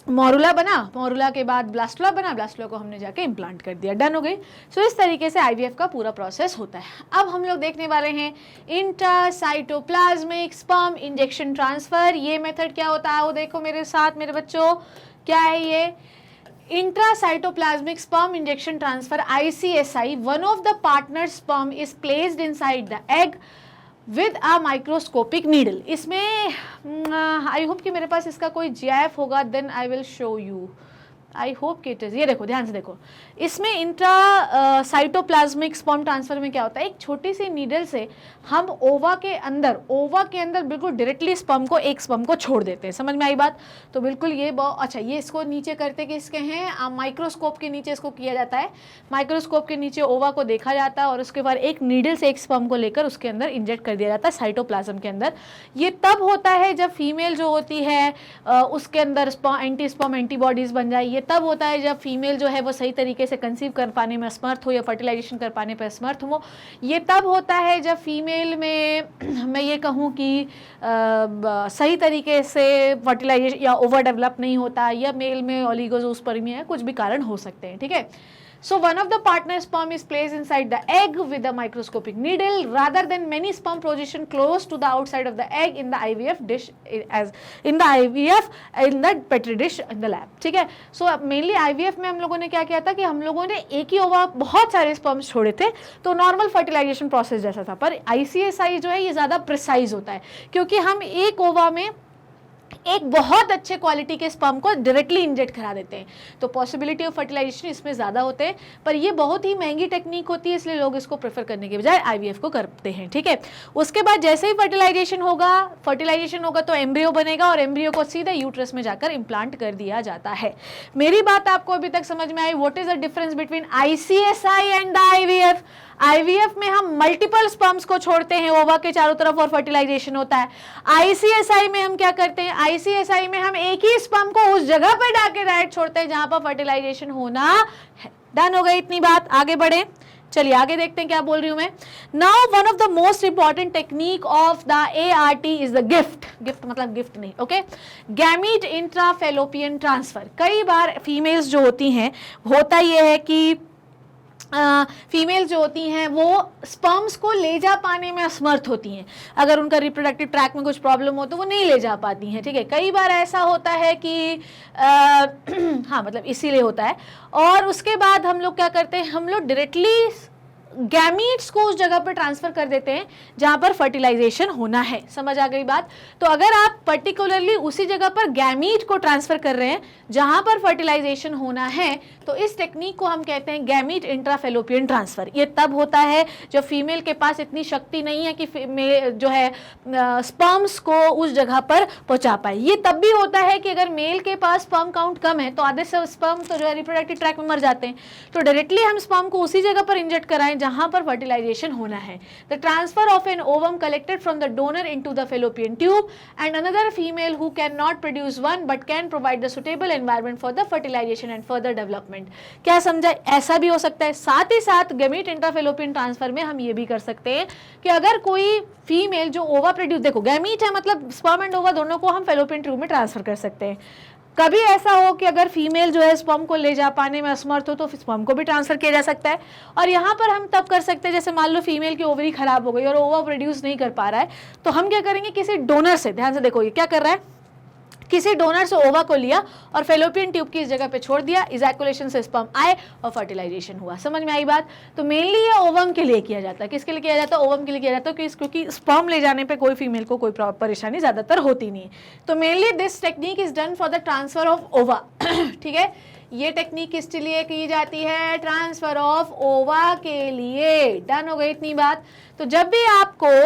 मोरुला बना, मोरुला के बाद ब्लास्टुला बना, ब्लास्टुला को हमने जाके इम्प्लांट कर दिया, डन हो गई। सो इस तरीके से IVF का पूरा प्रोसेस होता है। अब हम लोग देखने वाले हैं इंट्रासाइटोप्लाज्मिक स्पर्म इंजेक्शन ट्रांसफर। ये मेथड क्या होता है वो देखो मेरे साथ मेरे बच्चों, क्या है ये? Intracytoplasmic sperm injection transfer, ICSI, one of the partner sperm is placed inside the egg with a microscopic needle. इसमें आई होप कि मेरे पास इसका कोई GIF होगा, then I will show you. I hope कि इट इज, ये देखो ध्यान से देखो, इसमें इंट्रा साइटोप्लाज्मिक स्पर्म ट्रांसफर में क्या होता है, एक छोटी सी नीडल से हम ओवा के अंदर बिल्कुल डायरेक्टली एक स्पर्म को छोड़ देते हैं। समझ में आई बात? तो बिल्कुल ये बहुत अच्छा, ये इसको नीचे करते किसके हैं, माइक्रोस्कोप के नीचे इसको किया जाता है। माइक्रोस्कोप के नीचे ओवा को देखा जाता है और उसके बाद एक नीडल से एक स्पर्म को लेकर उसके अंदर इंजेक्ट कर दिया जाता है साइटोप्लाज्म के अंदर। ये तब होता है जब फीमेल जो होती है उसके अंदर एंटी स्पर्म एंटीबॉडीज बन जाए। ये तब होता है जब फीमेल जो है वो सही तरीके से कंसीव कर पाने में असमर्थ हो या फर्टिलाइजेशन कर पाने पर असमर्थ हो। ये तब होता है जब फीमेल में मैं ये कहूँ कि सही तरीके से फर्टिलाइजेशन या ओवर डेवलप नहीं होता, या मेल में ओलिगोजोस्पर्मिया, कुछ भी कारण हो सकते हैं, ठीक है। So one of the partner sperm is placed inside the egg with a microscopic needle rather than many sperm position close to the outside of the egg in the IVF dish, as in the IVF in the petri dish in the lab, ठीक है। So mainly IVF में हम लोगों ने क्या किया था कि हम लोगों ने एक ही ओवा बहुत सारे स्पर्म्स छोड़े थे, तो नॉर्मल फर्टिलाइजेशन प्रोसेस जैसा था। पर ICSI जो है ये ज़्यादा प्रिसाइज होता है, क्योंकि हम एक ओवा में एक बहुत अच्छे क्वालिटी के स्पर्म को डायरेक्टली इंजेक्ट करा देते हैं, तो पॉसिबिलिटी ऑफ फर्टिलाइजेशन इसमें ज़्यादा होते हैं। पर ये बहुत ही महंगी टेक्निक होती है, इसलिए लोग इसको प्रेफर करने के बजाय IVF को करते हैं, ठीक है। उसके बाद जैसे ही फर्टिलाइजेशन होगा तो एम्ब्रियो बनेगा और एम्ब्रियो को सीधे यूट्रस में जाकर इम्प्लांट कर दिया जाता है। मेरी बात आपको अभी तक समझ में आई? What is the difference between ICSI and IVF? IVF में हम मल्टीपल स्पर्म्स को छोड़ते हैं ओवा के चारों तरफ और फर्टिलाइजेशन होता है। ICSI में हम क्या करते हैं, ICSI में हम एक ही स्पर्म को उस जगह पर डाके डायरेक्ट छोड़ते हैं जहां पर फर्टिलाइजेशन होना है। डन हो गई इतनी बात, आगे बढ़े। चलिए आगे देखते हैं क्या बोल रही हूं मैं। Now one of the most important technique of the ART is the gift मतलब गिफ्ट नहीं, ओके, गैमीट इंट्राफेलोपियन ट्रांसफर। कई बार फीमेल्स जो होती हैं, होता यह है कि फीमेल जो होती हैं वो स्पर्म्स को ले जा पाने में असमर्थ होती हैं। अगर उनका रिप्रोडक्टिव ट्रैक में कुछ प्रॉब्लम हो तो वो नहीं ले जा पाती हैं, ठीक है। कई बार ऐसा होता है कि हाँ मतलब इसीलिए होता है। और उसके बाद हम लोग क्या करते हैं, हम लोग डायरेक्टली गैमीट्स को उस जगह पर ट्रांसफर कर देते हैं जहां पर फर्टिलाइजेशन होना है। समझ आ गई बात? तो अगर आप पर्टिकुलरली उसी जगह पर गैमीट को ट्रांसफर कर रहे हैं जहां पर फर्टिलाइजेशन होना है, तो इस टेक्निक को हम कहते हैं गैमीट इंट्राफेलोपियन ट्रांसफर। ये तब होता है जब फीमेल के पास इतनी शक्ति नहीं है कि जो है स्पर्म्स को उस जगह पर पहुंचा पाए। ये तब भी होता है कि अगर मेल के पास स्पर्म काउंट कम है तो आधे से स्पर्म तो जो है रिप्रोडक्टिव ट्रैक में मर जाते हैं, तो डायरेक्टली हम स्पर्म को उसी जगह पर इंजेक्ट कराएं जहां पर फर्टिलाइजेशन होना है। The transfer of an ovum collected from the donor into the fallopian tube and another female who can not produce one but can provide the suitable environment for the fertilization and further development. क्या समझा? ऐसा भी हो सकता है। साथ ही साथ gamete intrafallopian transfer में हम ये भी कर सकते हैं कि अगर कोई फीमेल जो ओवा प्रोड्यूस, देखो गैमीट है मतलब स्पर्म एंड ओवा दोनों को हम फेलोपियन ट्यूब में ट्रांसफर कर सकते हैं। कभी ऐसा हो कि अगर फीमेल जो है स्पर्म को ले जा पाने में असमर्थ हो तो स्पर्म को भी ट्रांसफर किया जा सकता है। और यहाँ पर हम तब कर सकते हैं जैसे मान लो फीमेल की ओवरी खराब हो गई और ओवा प्रोड्यूस नहीं कर पा रहा है, तो हम क्या करेंगे, किसी डोनर से, ध्यान से देखो ये क्या कर रहा है, किसी डोनर से ओवा को लिया और फेलोपियन ट्यूब की इस जगह पे छोड़ दिया, इजैकुलेशन से स्पर्म आए और फर्टिलाइजेशन हुआ। समझ में आई बात? तो मेनली ये ओवम के लिए किया जाता है। किसके लिए किया जाता है? ओवम के लिए किया जाता है, क्योंकि स्पर्म ले जाने पे कोई फीमेल को कोई परेशानी ज़्यादातर होती नहीं है। तो mainly this technique is done for the transfer of ओवा, ठीक है। ये टेक्निक किसके लिए की जाती है? ट्रांसफर ऑफ ओवा के लिए। डन हो गई इतनी बात। तो जब भी आपको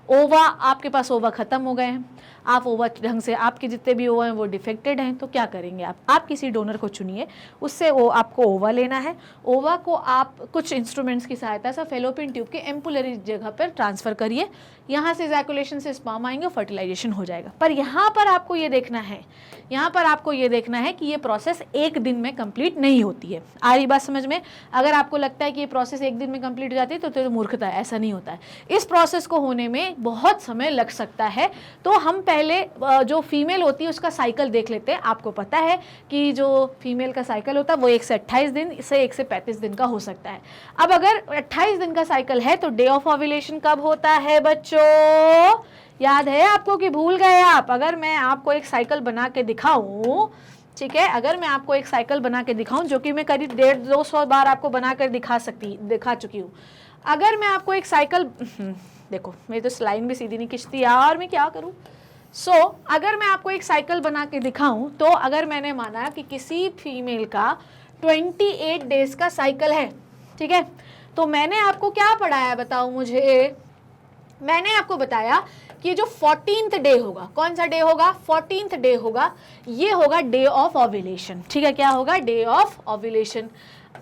ओवा, आपके पास ओवा खत्म हो गए हैं, आप ओवा ढंग से, आपके जितने भी ओवा हैं वो डिफेक्टेड हैं, तो क्या करेंगे आप किसी डोनर को चुनिए, उससे वो आपको ओवा लेना है। ओवा को आप कुछ इंस्ट्रूमेंट्स की सहायता से फेलोपियन ट्यूब के एम्पुलरी जगह पर ट्रांसफ़र करिए, यहाँ से इजैकुलेशन से स्पर्म आएंगे, फर्टिलाइजेशन हो जाएगा। पर यहाँ पर आपको ये देखना है, कि ये प्रोसेस एक दिन में कंप्लीट नहीं होती है। आ रही बात समझ में? अगर आपको लगता है कि ये प्रोसेस एक दिन में कंप्लीट हो जाती है तो मूर्खता है, ऐसा नहीं होता है। इस प्रोसेस को होने में बहुत समय लग सकता है। तो हम पहले जो फीमेल होती है उसका साइकिल देख लेते हैं। आपको पता है कि जो फीमेल का साइकिल होता है वो 1 से 28 दिन से 1 से 35 दिन का हो सकता है। अब अगर 28 दिन का साइकिल है तो डे ऑफ ओव्यूलेशन कब होता है बच्चों? याद है आपको कि भूल गए आप? अगर मैं आपको एक साइकिल बना के दिखाऊं, ठीक है, अगर मैं आपको एक साइकिल बना के दिखाऊं, जो कि मैं करीब 150-200 बार आपको बनाकर दिखा चुकी हूँ। अगर मैं आपको एक साइकिल देखो मेरी तो लाइन भी सीधी नहीं खिंचती यार, मैं क्या करूं। सो अगर मैं आपको एक साइकिल बना के दिखाऊं, तो अगर मैंने माना कि किसी फीमेल का 28 डेज का साइकिल है, ठीक है, तो मैंने आपको क्या पढ़ाया बताओ मुझे, मैंने आपको बताया कि जो 14th डे होगा, कौन सा डे होगा, 14th डे होगा, ये होगा डे ऑफ ओव्यूलेशन, ठीक है, क्या होगा, डे ऑफ ओव्यूलेशन।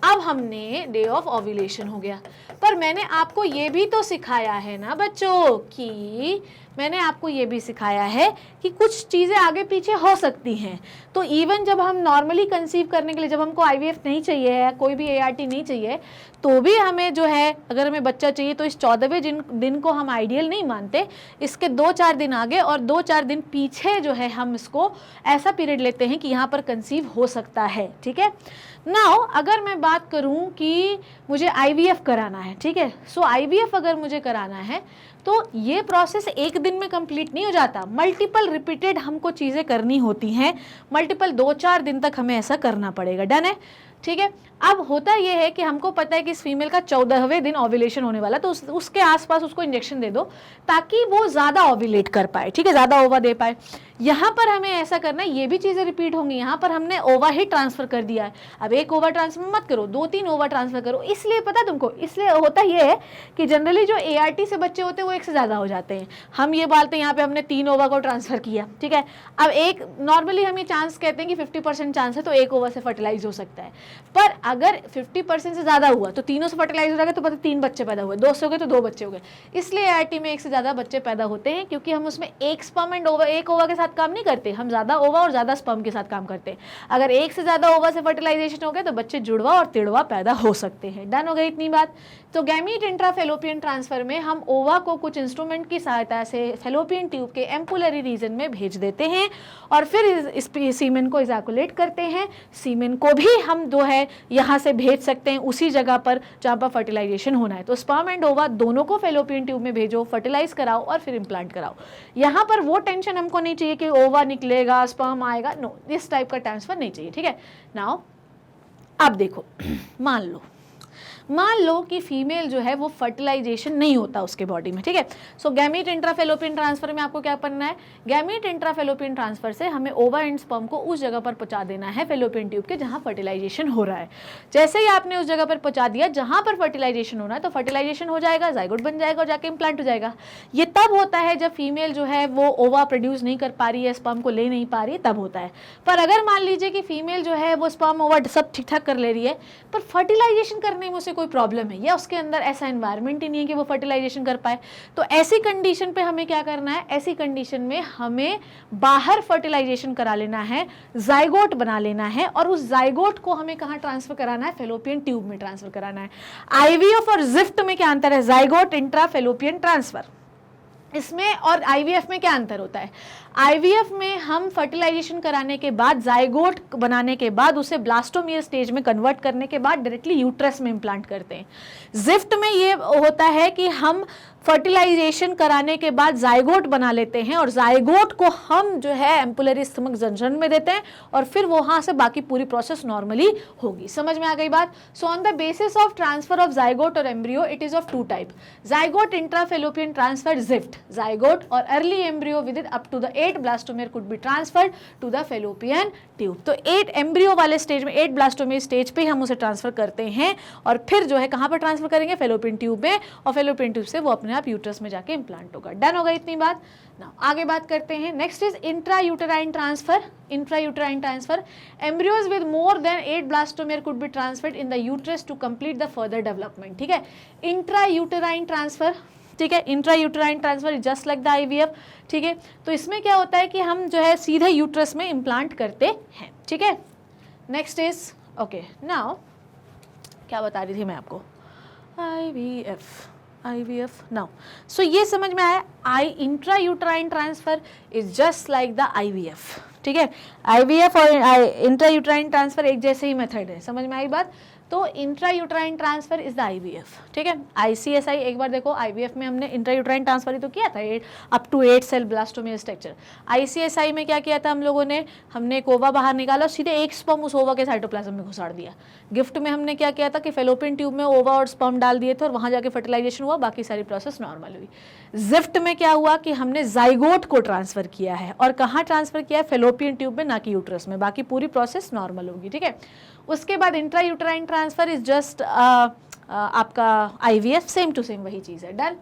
अब हमने डे ऑफ ओव्यूलेशन हो गया, पर मैंने आपको ये भी तो सिखाया है ना बच्चों, कि मैंने आपको ये भी सिखाया है कि कुछ चीज़ें आगे पीछे हो सकती हैं। तो इवन जब हम नॉर्मली कंसीव करने के लिए, जब हमको आईवीएफ नहीं चाहिए है, कोई भी एआरटी नहीं चाहिए, तो भी हमें जो है, अगर हमें बच्चा चाहिए तो इस 14वें दिन को हम आइडियल नहीं मानते, इसके 2-4 दिन आगे और 2-4 दिन पीछे जो है हम इसको ऐसा पीरियड लेते हैं कि यहाँ पर कंसीव हो सकता है, ठीक है। नाउ अगर मैं बात करूं कि मुझे आईवीएफ कराना है, ठीक है, सो आईवीएफ अगर मुझे कराना है तो ये प्रोसेस एक दिन में कंप्लीट नहीं हो जाता, मल्टीपल रिपीटेड हमको चीज़ें करनी होती हैं, मल्टीपल 2-4 दिन तक हमें ऐसा करना पड़ेगा, डन है, ठीक है। अब होता यह है कि हमको पता है कि इस फीमेल का 14वें दिन ओव्यूलेशन होने वाला, तो उसके आसपास उसको इंजेक्शन दे दो ताकि वो ज़्यादा ओव्यूलेट कर पाए, ठीक है, ज़्यादा ओवा दे पाए। यहाँ पर हमें ऐसा करना है, ये भी चीज़ें रिपीट होंगी, यहाँ पर हमने ओवा ही ट्रांसफ़र कर दिया है, अब एक ओवा ट्रांसफ़र मत करो, 2-3 ओवा ट्रांसफ़र करो। इसलिए पता तुमको, इसलिए होता ये है कि जनरली जो एआरटी से बच्चे होते हैं वो एक से ज़्यादा हो जाते हैं। हम ये बोलते हैं यहाँ पे हमने 3 ओवा को ट्रांसफ़र किया, ठीक है, अब एक नॉर्मली हम ये चांस कहते हैं कि 50% चांस है, तो एक ओवा से फर्टिलाइज हो सकता है, पर अगर 50% से ज़्यादा हुआ तो तीनों से फर्टिलाइज हो जाएगा, तो पता 3 बच्चे पैदा हुए, 2 से हो गए तो 2 बच्चे हो गए। इसलिए एआरटी में एक से ज़्यादा बच्चे पैदा होते हैं, क्योंकि हम उसमें एक स्पर्म एंड ओवा, एक ओवा के साथ काम नहीं करते, हम ज़्यादा ओवा और ज़्यादा स्पर्म के साथ काम करते हैं। अगर एक से ज़्यादा ओवा से फर्टिलाइजेशन हो गया तो बच्चे जुड़वा और तिड़वा पैदा हो सकते हैं। डन हो गई इतनी बात। तो गैमीट इंट्राफेलोपियन ट्रांसफर में हम ओवा को कुछ इंस्ट्रूमेंट की सहायता से फेलोपियन ट्यूब के एम्पुलरी रीजन में भेज देते हैं और फिर इस सीमेन को इजैकुलेट करते हैं। सीमेन को भी हम जो है यहाँ से भेज सकते हैं उसी जगह पर जहाँ पर फर्टिलाइजेशन होना है। तो स्पर्म एंड ओवा दोनों को फेलोपियन ट्यूब में भेजो, फर्टिलाइज कराओ और फिर इम्प्लांट कराओ। यहाँ पर वो टेंशन हमको नहीं चाहिए कि ओवा निकलेगा स्पर्म आएगा, नो, इस टाइप का ट्रांसफर नहीं चाहिए, ठीक है। नाउ अब देखो, मान लो कि फीमेल जो है वो फर्टिलाइजेशन नहीं होता उसके बॉडी में, ठीक है। सो गैमीट इंट्राफेलोपियन ट्रांसफर में आपको क्या करना है, गैमीट इंट्राफेलोपियन ट्रांसफर से हमें ओवा एंड स्पर्म को उस जगह पर पहुंचा देना है फेलोपियन ट्यूब के जहां फर्टिलाइजेशन हो रहा है। जैसे ही आपने उस जगह पर पहुंचा दिया जहां पर फर्टिलाइजेशन होना है, तो फर्टिलाइजेशन हो जाएगा, जाइगोट बन जाएगा और जाके इम्प्लांट हो जाएगा। ये तब होता है जब फीमेल जो है वो ओवा प्रोड्यूस नहीं कर पा रही है, स्पर्म को ले नहीं पा रही है, तब होता है। पर अगर मान लीजिए कि फीमेल जो है वो स्पर्म ओवा सब ठीक ठाक कर ले रही है, पर फर्टिलाइजेशन करने में उसे कोई प्रॉब्लम है या उसके अंदर ऐसा एनवायरनमेंट ही नहीं है कि वो फर्टिलाइजेशन कर पाए, तो ऐसी कंडीशन पे हमें क्या करना है, ऐसी कंडीशन में हमें बाहर फर्टिलाइजेशन करा लेना है, जाइगोट बना लेना है और उस जाइगोट को हमें कहाँ ट्रांसफर कराना है, फेलोपियन ट्यूब में ट्रांसफर कराना है। आईवीएफ और जिफ्ट में क्या अंतर है, जाइगोट इंट्राफेलोपियन ट्रांसफर, इसमें और आईवीएफ में क्या अंतर होता है। आईवीएफ में हम फर्टिलाइजेशन कराने के बाद, जाइगोट बनाने के बाद, उसे ब्लास्टोमियर स्टेज में कन्वर्ट करने के बाद डायरेक्टली यूट्रस में इम्प्लांट करते हैं। जिफ्ट में ये होता है कि हम फर्टिलाइजेशन कराने के बाद जाइगोट बना लेते हैं और जाइगोट को हम जो है एम्पुलरी स्टमक जंक्शन में देते हैं और फिर वहां से बाकी पूरी प्रोसेस नॉर्मली होगी। समझ में आ गई बात। So on the basis of transfer of zygote और embryo, it is of 2 type, zygote intrafallopian transfer, GIFT, zygote और early embryo with up to the 8 blastomere could be transferred to the fallopian tube. तो 8 embryo वाले stage में, 8 blastomere stage पे हम उसे transfer करते हैं और फिर जो है कहां पर ट्रांसफर करेंगे, फेलोपियन ट्यूब में, और फेलोपियन ट्यूब से वो अपने आप यूट्रस में जाके इम्प्लांट होगा। डन होगा इतनी बात। नाउ आगे बात करते हैं। Next is intrauterine transfer. Intrauterine transfer, embryos with more than 8 blastomere could be transferred in the uterus to complete the further development. ठीक है, इंट्रायूटेराइन ट्रांसफर, ठीक है, intrauterine transfer is just like the IVF. ठीक है, तो इसमें क्या होता है कि हम जो है सीधे यूट्रस में इम्प्लांट करते हैं। ठीक है, नेक्स्ट इज ओके। नाउ क्या बता रही थी मैं आपको, IVF नाउ। सो ये समझ में आया, intrauterine transfer is just like the IVF। ठीक है, IVF और इंट्रायूटेराइन ट्रांसफर एक जैसे ही मेथड है। समझ में आई बात। तो intra uterine transfer is the IVF, ठीक है। ICSI एक बार देखो, IVF में हमने इंट्रा यूट्राइन ट्रांसफर ही तो किया था, up to 8 cell blastomeal structure. ICSI में क्या किया था हम लोगों ने, हमने एक ओवा बाहर निकाला, सीधे एक स्पर्म उस ओवा के साइटोप्लाज्म में घुसाड़ दिया। गिफ्ट में हमने क्या किया था कि फेलोपियन ट्यूब में ओवा और स्पर्म डाल दिए थे और वहां जाके फर्टिलाइजेशन हुआ, बाकी सारी प्रोसेस नॉर्मल हुई। जिफ्ट में क्या हुआ कि हमने जाइगोट को ट्रांसफर किया है, और कहाँ ट्रांसफर किया है, फेलोपियन ट्यूब में, ना कि यूट्रस में, बाकी पूरी प्रोसेस नॉर्मल होगी, ठीक है। उसके बाद intra uterine transfer is just आपका IVF, सेम टू सेम वही चीज़ है, डन।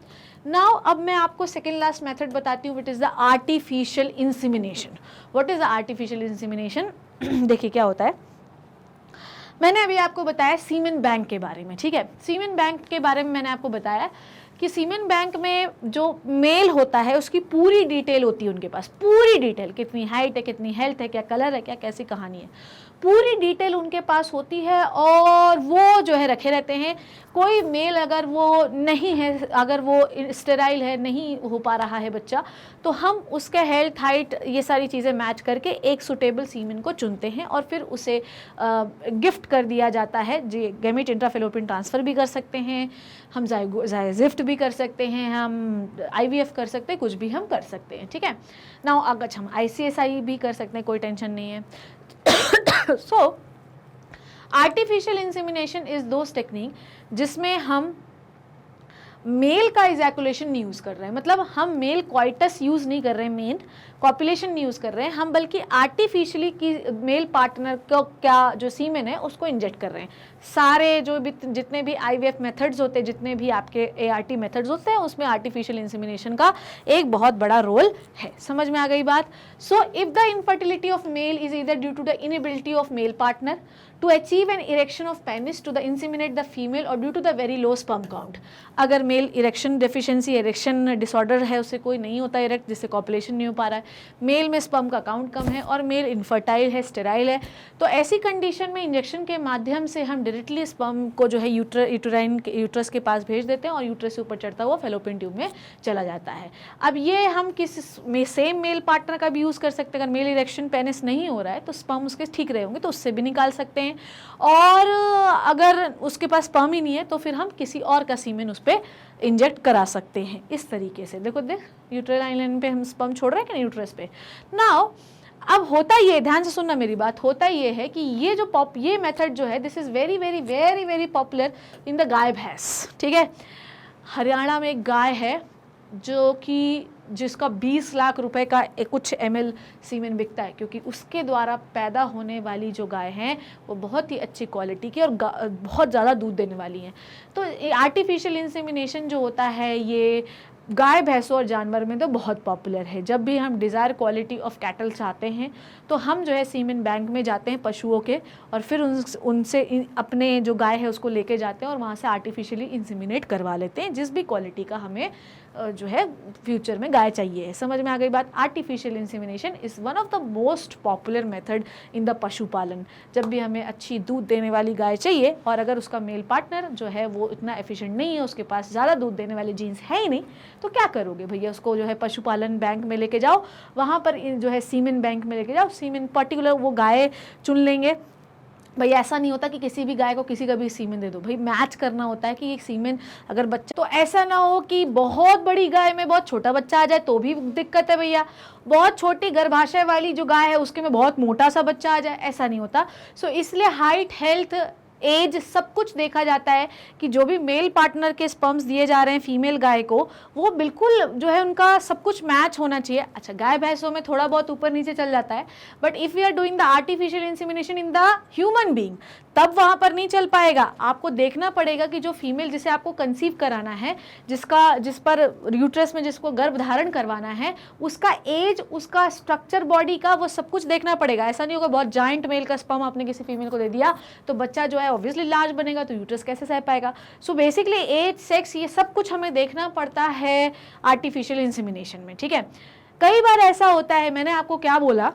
नाउ अब मैं आपको सेकेंड लास्ट मेथड बताती हूँ, with is the artificial insemination. What is the artificial insemination? देखिए क्या होता है, मैंने अभी आपको बताया सीमेन बैंक के बारे में, ठीक है। सीमेन बैंक के बारे में मैंने आपको बताया कि सीमेन बैंक में जो मेल होता है उसकी पूरी डिटेल होती है उनके पास, पूरी डिटेल, कितनी हाइट है, कितनी हेल्थ है, क्या कलर है, क्या कैसी कहानी है, पूरी डिटेल उनके पास होती है, और वो जो है रखे रहते हैं। कोई मेल अगर वो नहीं है, अगर वो स्टेराइल है, नहीं हो पा रहा है बच्चा, तो हम उसके हेल्थ, हाइट, ये सारी चीज़ें मैच करके एक सुटेबल सीमेन को चुनते हैं और फिर उसे गिफ्ट कर दिया जाता है। जी, गैमेट इंट्राफेलोपियन ट्रांसफ़र भी कर सकते हैं हम, जिफ्ट भी कर सकते हैं हम, IVF कर सकते हैं, कुछ भी हम कर सकते हैं, ठीक है। नाउ अगर हम ICSI भी कर सकते हैं, कोई टेंशन नहीं है। So, artificial insemination is those technique जिसमें हम मेल का इजैकुलेशन नहीं यूज़ कर रहे हैं, मतलब हम मेल क्वाइटस यूज़ नहीं कर रहे हैं, मेन कॉपुलेशन नहीं यूज़ कर रहे हैं हम, बल्कि आर्टिफिशियली की मेल पार्टनर को क्या जो सीमेन है उसको इंजेक्ट कर रहे हैं। सारे जो भी जितने भी IVF मेथड्स होते हैं, जितने भी आपके ART मेथड्स होते हैं, उसमें आर्टिफिशियल इंसेमिनेशन का एक बहुत बड़ा रोल है। समझ में आ गई बात? So if the infertility of male is either due to the inability of male partner to achieve an erection of penis to the inseminate the female or due to the very low sperm count, अगर male erection deficiency, erection disorder है, उससे कोई नहीं होता erect, जिससे copulation नहीं हो पा रहा है, मेल में स्पर्म का काउंट कम है और मेल इनफर्टाइल है, स्टेराइल है, तो ऐसी कंडीशन में इंजेक्शन के माध्यम से हम डायरेक्टली स्पर्म को जो है यूट्रस के पास भेज देते हैं और यूट्रस से ऊपर चढ़ता हुआ फेलोपियन ट्यूब में चला जाता है। अब ये हम किसी सेम मेल पार्टनर का भी यूज़ कर सकते हैं। अगर मेल इरेक्शन पेनिस नहीं हो रहा है तो स्पर्म उसके ठीक रहे होंगे तो उससे भी निकाल सकते हैं, और अगर उसके पास स्पर्म ही नहीं है तो फिर हम किसी और का सीमेन उस पर इंजेक्ट करा सकते हैं। इस तरीके से देखो, यूट्रल आइलैंड पे हम स्पर्म छोड़ रहे हैं कि नहीं यूट्रस पे। नाउ अब होता ये, ध्यान से सुनना मेरी बात, होता ये है कि ये जो ये मेथड जो है, this is very very very very popular in the guy भैंस, ठीक है। हरियाणा में एक गाय है जो कि जिसका 20 लाख रुपए का कुछ ml सीमेन बिकता है, क्योंकि उसके द्वारा पैदा होने वाली जो गाय हैं वो बहुत ही अच्छी क्वालिटी की और बहुत ज़्यादा दूध देने वाली हैं। तो आर्टिफिशियल इंसेमिनेशन जो होता है ये गाय भैंसों और जानवर में तो बहुत पॉपुलर है। जब भी हम डिज़ायर क्वालिटी ऑफ कैटल चाहते हैं तो हम जो है सीमेन बैंक में जाते हैं पशुओं के, और फिर उनसे अपने जो गाय है उसको लेके जाते हैं और वहाँ से आर्टिफिशियली इंसेमिनेट करवा लेते हैं, जिस भी क्वालिटी का हमें जो है फ्यूचर में गाय चाहिए। समझ में आ गई बात? Artificial insemination is one of the most popular method in the पशुपालन। जब भी हमें अच्छी दूध देने वाली गाय चाहिए और अगर उसका मेल पार्टनर जो है वो इतना एफिशिएंट नहीं है, उसके पास ज़्यादा दूध देने वाले जीन्स है ही नहीं, तो क्या करोगे भैया, उसको जो है पशुपालन बैंक में लेके जाओ, वहाँ पर जो है सीमेन बैंक में लेके जाओ, सीमेन पर्टिकुलर वो गाय चुन लेंगे। भाई ऐसा नहीं होता कि किसी भी गाय को किसी का भी सीमेन दे दो, भाई मैच करना होता है कि एक सीमेन अगर बच्चा, तो ऐसा ना हो कि बहुत बड़ी गाय में बहुत छोटा बच्चा आ जाए तो भी दिक्कत है भैया, बहुत छोटी गर्भाशय वाली जो गाय है उसके में बहुत मोटा सा बच्चा आ जाए, ऐसा नहीं होता। सो इसलिए हाइट, हेल्थ, एज सब कुछ देखा जाता है कि जो भी मेल पार्टनर के स्पर्म्स दिए जा रहे हैं फीमेल गाय को, वो बिल्कुल जो है उनका सब कुछ मैच होना चाहिए। अच्छा, गाय भैंसों में थोड़ा बहुत ऊपर नीचे चल जाता है, but if we are doing the artificial insemination in the human being, तब वहाँ पर नहीं चल पाएगा। आपको देखना पड़ेगा कि जो फीमेल जिसे आपको कंसीव कराना है, जिस पर यूट्रस में जिसको गर्भ धारण करवाना है, उसका एज, उसका स्ट्रक्चर बॉडी का, वो सब कुछ देखना पड़ेगा। ऐसा नहीं होगा बहुत जाइंट मेल का स्पर्म आपने किसी फीमेल को दे दिया तो बच्चा जो है ऑब्वियसली लार्ज बनेगा, तो यूट्रस कैसे सह पाएगा। सो बेसिकली एज, सेक्स, ये सब कुछ हमें देखना पड़ता है आर्टिफिशियल इंसेमिनेशन में, ठीक है। कई बार ऐसा होता है, मैंने आपको क्या बोला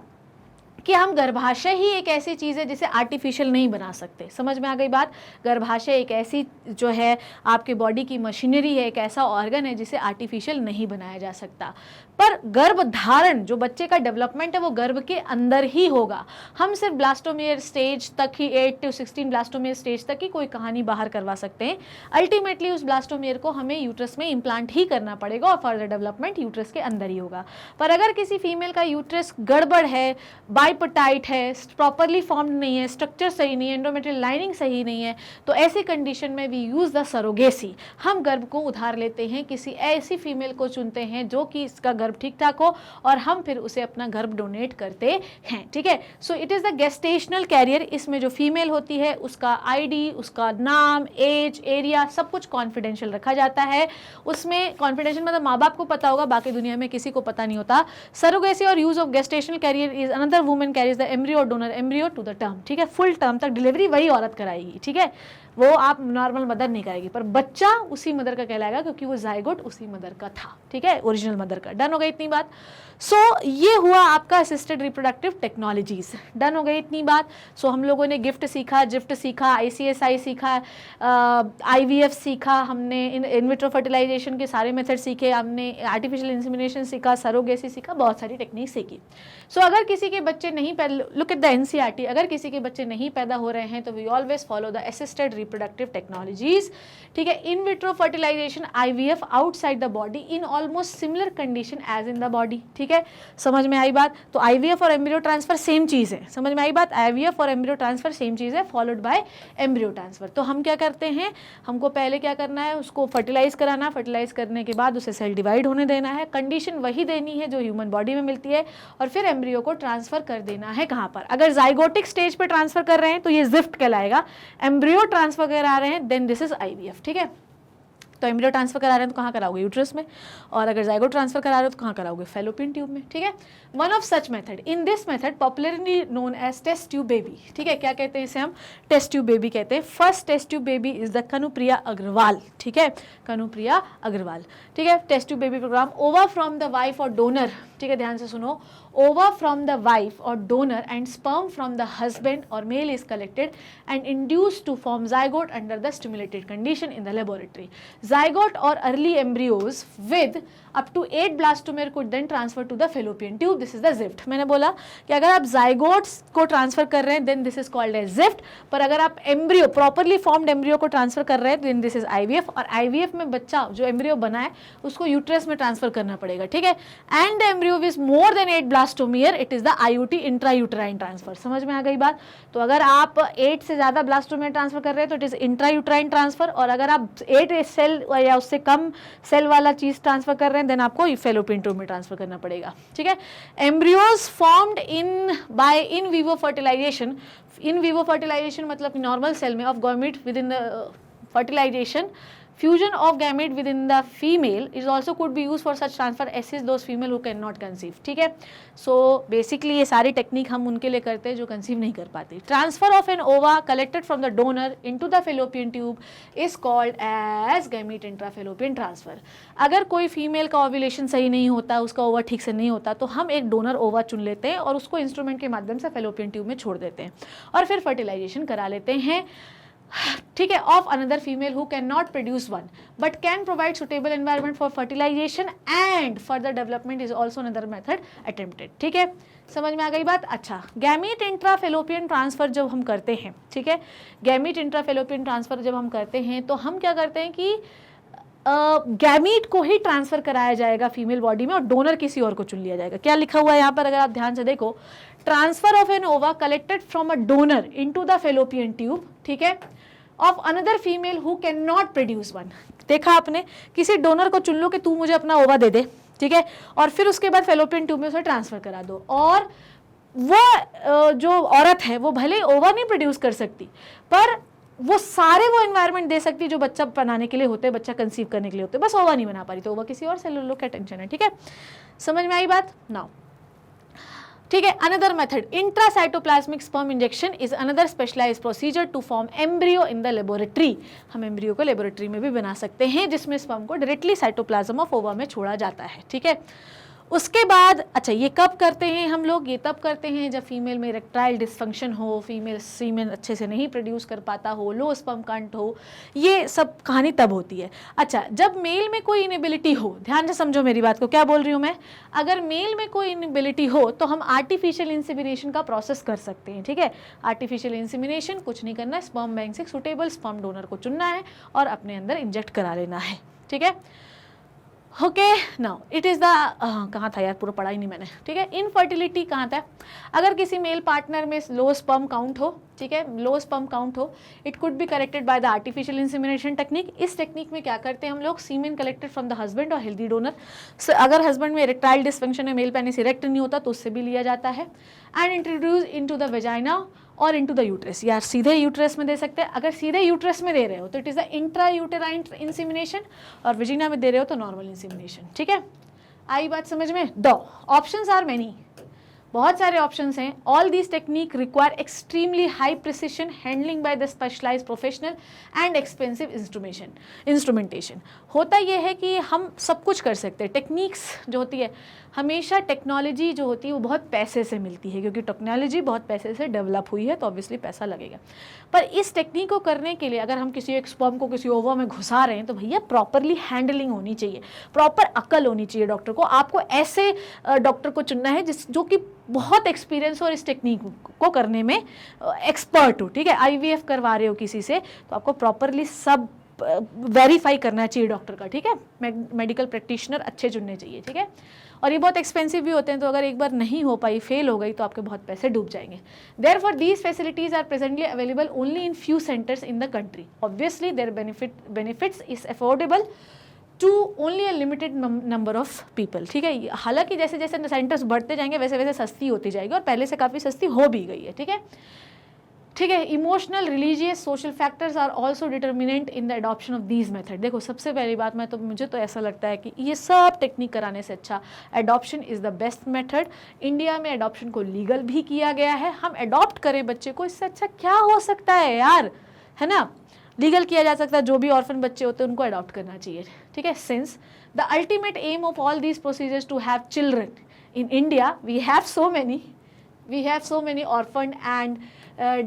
कि हम गर्भाशय ही एक ऐसी चीज़ है जिसे आर्टिफिशियल नहीं बना सकते। समझ में आ गई बात? गर्भाशय एक ऐसी जो है आपके बॉडी की मशीनरी है, एक ऐसा ऑर्गन है जिसे आर्टिफिशियल नहीं बनाया जा सकता। पर गर्भधारण जो बच्चे का डेवलपमेंट है वो गर्भ के अंदर ही होगा। हम सिर्फ ब्लास्टोमियर स्टेज तक ही 8 to 16 ब्लास्टोमियर स्टेज तक ही कोई कहानी बाहर करवा सकते हैं। अल्टीमेटली उस ब्लास्टोमियर को हमें यूट्रस में इम्प्लांट ही करना पड़ेगा और फर्दर डेवलपमेंट यूट्रस के अंदर ही होगा। पर अगर किसी फीमेल का यूट्रस गड़बड़ है, बाइपोटाइट है, प्रॉपरली फॉर्म्ड नहीं है, स्ट्रक्चर सही नहीं है, एंडोमेट्रियल लाइनिंग सही नहीं है, तो ऐसी कंडीशन में वी यूज़ द सरोगेसी। हम गर्भ को उधार लेते हैं, किसी ऐसी फीमेल को चुनते हैं जो कि इसका गर्भ ठीक ठाक हो और हम फिर उसे अपना गर्भ डोनेट करते हैं। ठीक है, so it is the gestational carrier. इसमें जो फीमेल होती है उसका आईडी, उसका नाम, एज, एरिया सब कुछ कॉन्फिडेंशियल रखा जाता है। उसमें कॉन्फिडेंशियल मतलब माँ बाप को पता होगा, बाकी दुनिया में किसी को पता नहीं होता। सरोगेसी और use of gestational carrier is another woman carries the embryo donor embryo to the term. ठीक है, फुल टर्म तक डिलीवरी वही औरत कराएगी। ठीक है, वो आप नॉर्मल मदर नहीं कराएगी, पर बच्चा उसी मदर का कहलाएगा क्योंकि वो जाइगोट उसी मदर का था। ठीक है, ओरिजिनल मदर का। डन हो गई इतनी बात? सो ये हुआ आपका असिस्टेड रिप्रोडक्टिव टेक्नोलॉजीज। डन हो गई इतनी बात? सो हम लोगों ने गिफ्ट सीखा, जिफ्ट सीखा, ICSI सीखा, IVF सीखा, हमने इन विट्रो फर्टिलाइजेशन के सारे मेथड सीखे, हमने आर्टिफिशियल इंसेमिनेशन सीखा, सरोगेसी सीखा, बहुत सारी टेक्निक सीखी। सो अगर किसी के बच्चे नहीं लुक एट द NCERT, अगर किसी के बच्चे नहीं पैदा हो रहे हैं तो we always follow the assisted reproductive technologies. ठीक है, in vitro fertilization, IVF outside the body in almost similar condition as in the body. ठीक है, समझ में आई बात? तो IVF और एम्ब्रियो ट्रांसफर सेम चीज़ है। समझ में आई बात? IVF और एम्ब्रियो ट्रांसफर सेम चीज़ है, फॉलोड बाय एम्ब्रियो ट्रांसफर। तो हम क्या करते हैं, हमको पहले क्या करना है, उसको फर्टिलाइज कराना, फर्टिलाइज करने के बाद उसे सेल डिवाइड होने देना है, कंडीशन वही देनी है जो ह्यूमन बॉडी में मिलती है, और फिर एम्ब्रियो को ट्रांसफर कर देना है। कहाँ पर? अगर जाइगोटिक स्टेज पे ट्रांसफर कर रहे हैं तो ये जिफ्ट कहलाएगा। एम्ब्रियो ट्रांसफर करा रहे हैं देन दिस इज IVF। ठीक है, तो एम्ब्रियो ट्रांसफर करा रहे हैं तो कहाँ कराओगे? यूट्रस में। और अगर जाइगोट ट्रांसफर करा रहे हो तो कहाँ कराओगे? फैलोपियन ट्यूब में। ठीक है, one of such method, in this method popularly known as test tube baby. ठीक है, क्या कहते हैं इसे? हम टेस्ट ट्यूब बेबी कहते हैं। First test tube baby is the Kanupriya Agarwal. ठीक है, कनुप्रिया अग्रवाल। ठीक है, test tube baby programme. Ova from the wife और डोनर। ठीक है, ध्यान से सुनो। ओवा फ्रॉम द वाइफ और donor and sperm from the husband और male is collected and induced to form zygote under the stimulated condition in the laboratory. Zygote और early embryos with up to 8 blastomere could then transfer to the fallopian tube. This is the zift. मैंने बोला कि अगर आप zygotes को transfer कर रहे हैं then this is called as zift, पर अगर आप एम्ब्रियो, प्रॉपरली फॉर्म्ड एम्ब्रियो को ट्रांसफर कर रहे हैं then this is IVF, और IVF में बच्चा जो एम्ब्रियो बना है उसको यूट्रस में ट्रांसफर करना पड़ेगा। ठीक है, and the embryo with more than 8 blastomere it is the IUT, intrauterine transfer. समझ में आ गई बात? तो अगर आप 8 से ज़्यादा ब्लास्टोमियर ट्रांसफर कर रहे हैं तो इट इज इंट्रायूट्राइन ट्रांसफर, और अगर आप 8 सेल या उससे कम सेल वाला चीज़ ट्रांसफर कर रहे हैं देन आपको फैलोपियन ट्यूब में ट्रांसफर करना पड़ेगा। ठीक है, embryos formed by in vivo fertilization. In vivo fertilization मतलब नॉर्मल सेल में of gamete with in the fertilization, fusion of gamete within the female is also could be used for such transfer, assist those female who cannot conceive. ठीक है, so basically ये सारी technique हम उनके लिए करते हैं जो कंसीव नहीं कर पाते। Transfer of an ova collected from the donor into the fallopian tube is called as gamete intrafallopian transfer. अगर कोई फीमेल का ओव्यूलेशन सही नहीं होता, उसका ओवा ठीक से नहीं होता, तो हम एक डोनर ओवा चुन लेते हैं और उसको इंस्ट्रूमेंट के माध्यम से फेलोपियन ट्यूब में छोड़ देते हैं और फिर फर्टिलाइजेशन करा लेते हैं। ठीक है, of another female who can not produce one but can provide suitable environment for fertilization and further development is also another method attempted. ठीक है, समझ में आ गई बात? अच्छा, गैमीट इंट्राफेलोपियन ट्रांसफर जब हम करते हैं, ठीक है, गैमीट इंट्राफेलोपियन ट्रांसफर जब हम करते हैं तो हम क्या करते हैं कि गैमीट को ही ट्रांसफर कराया जाएगा फीमेल बॉडी में और डोनर किसी और को चुन लिया जाएगा। क्या लिखा हुआ है यहाँ पर अगर आप ध्यान से देखो, transfer of an ova collected from a donor into the fallopian tube, ठीक है, of another female who can not produce one. देखा आपने, किसी डोनर को चुन लो कि तू मुझे अपना ओवा दे दे, ठीक है, और फिर उसके बाद फेलोपियन ट्यूब में उसे ट्रांसफर करा दो, और वो जो औरत है वो भले ओवा नहीं प्रोड्यूस कर सकती पर वो सारे वो एनवायरनमेंट दे सकती है जो बच्चा बनाने के लिए होते हैं, बच्चा कंसीव करने के लिए होते हैं, बस ओवा नहीं बना पा रही तो ओवा किसी और से ले लो, क्या टेंशन है। ठीक है, समझ में आई बात? नाउ ठीक है, another method intracytoplasmic sperm injection is another specialized procedure to form embryo in the laboratory. हम एम्ब्रियो को लेबोरेटरी में भी बना सकते हैं जिसमें स्पर्म को डायरेक्टली साइटोप्लाज्म ऑफ ओवा में छोड़ा जाता है। ठीक है, उसके बाद अच्छा ये कब करते हैं हम लोग, ये तब करते हैं जब फीमेल में इरेक्टाइल डिसफंक्शन हो, फीमेल सीमेन अच्छे से नहीं प्रोड्यूस कर पाता हो, लो स्पर्म काउंट हो, ये सब कहानी तब होती है। अच्छा जब मेल में कोई इनएबिलिटी हो, ध्यान से समझो मेरी बात को, क्या बोल रही हूँ मैं, अगर मेल में कोई इनएबिलिटी हो तो हम आर्टिफिशियल इंसेमिनेशन का प्रोसेस कर सकते हैं, ठीक है। आर्टिफिशियल इंसेमिनेशन कुछ नहीं करना है, स्पर्म बैंक से सुटेबल स्पर्म डोनर को चुनना है और अपने अंदर इंजेक्ट करा लेना है, ठीक है। Okay now it is the कहाँ था यार, पूरा पढ़ा ही नहीं मैंने, ठीक है। इनफर्टिलिटी कहाँ था, अगर किसी मेल पार्टनर में लो स्पर्म काउंट हो, ठीक है, लो स्पर्म काउंट हो, it could be corrected by the artificial insemination technique. इस टेक्निक में क्या करते हैं हम लोग, सीमेन कलेक्टेड फ्रॉम द हस्बैंड और हेल्दी डोनर। अगर हस्बैंड में इरेक्टाइल डिसफंक्शन है, मेल पेनिस इरेक्ट नहीं होता तो उससे भी लिया जाता है। And introduce into the vagina और इनटू द यूट्रस, यार सीधे यूट्रस में दे सकते हैं। अगर सीधे यूट्रस में दे रहे हो तो it is the intra uterine insemination, और वेजिना में दे रहे हो तो नॉर्मल इंसेमिनेशन, ठीक है। आई बात समझ में। दो ऑप्शंस आर मेनी, बहुत सारे ऑप्शंस हैं। All these technique require extremely high precision handling by the specialized professional and expensive instrumentation. होता यह है कि हम सब कुछ कर सकते हैं। टेक्निक्स जो होती है, हमेशा टेक्नोलॉजी जो होती है वो बहुत पैसे से मिलती है, क्योंकि टेक्नोलॉजी बहुत पैसे से डेवलप हुई है तो ऑब्वियसली पैसा लगेगा। पर इस टेक्निक को करने के लिए अगर हम किसी एक स्पर्म को किसी ओवा में घुसा रहे हैं तो भैया प्रॉपरली हैंडलिंग होनी चाहिए, प्रॉपर अक्ल होनी चाहिए डॉक्टर को। आपको ऐसे डॉक्टर को चुनना है जो कि बहुत एक्सपीरियंस हो और इस टेक्निक को करने में एक्सपर्ट हो, ठीक है। IVF करवा रहे हो किसी से तो आपको प्रॉपरली सब वेरीफाई करना चाहिए डॉक्टर का, ठीक है। मेडिकल प्रैक्टिशनर अच्छे चुनने चाहिए, ठीक है। और ये बहुत एक्सपेंसिव भी होते हैं, तो अगर एक बार नहीं हो पाई, फेल हो गई, तो आपके बहुत पैसे डूब जाएंगे। Therefore these facilities are presently available only in few centres in the country. Obviously their benefits is affordable to only a limited number of people, ठीक है। हालांकि जैसे जैसे सेंटर्स बढ़ते जाएंगे वैसे वैसे सस्ती होती जाएगी, और पहले से काफ़ी सस्ती हो भी गई है, ठीक है, ठीक है। Emotional, religious, social factors are also determinant in the adoption of these method. देखो सबसे पहली बात, मुझे तो ऐसा लगता है कि ये सब टेक्निक कराने से अच्छा adoption is the best method. India में एडॉप्शन को लीगल भी किया गया है, हम एडॉप्ट करें बच्चे को, इससे अच्छा क्या हो सकता है यार, है ना। लीगल किया जा सकता है, जो भी ऑर्फन बच्चे होते हैं उनको अडॉप्ट करना चाहिए, ठीक है। Since the ultimate aim of all these procedures to have children in India, we have so many orphaned and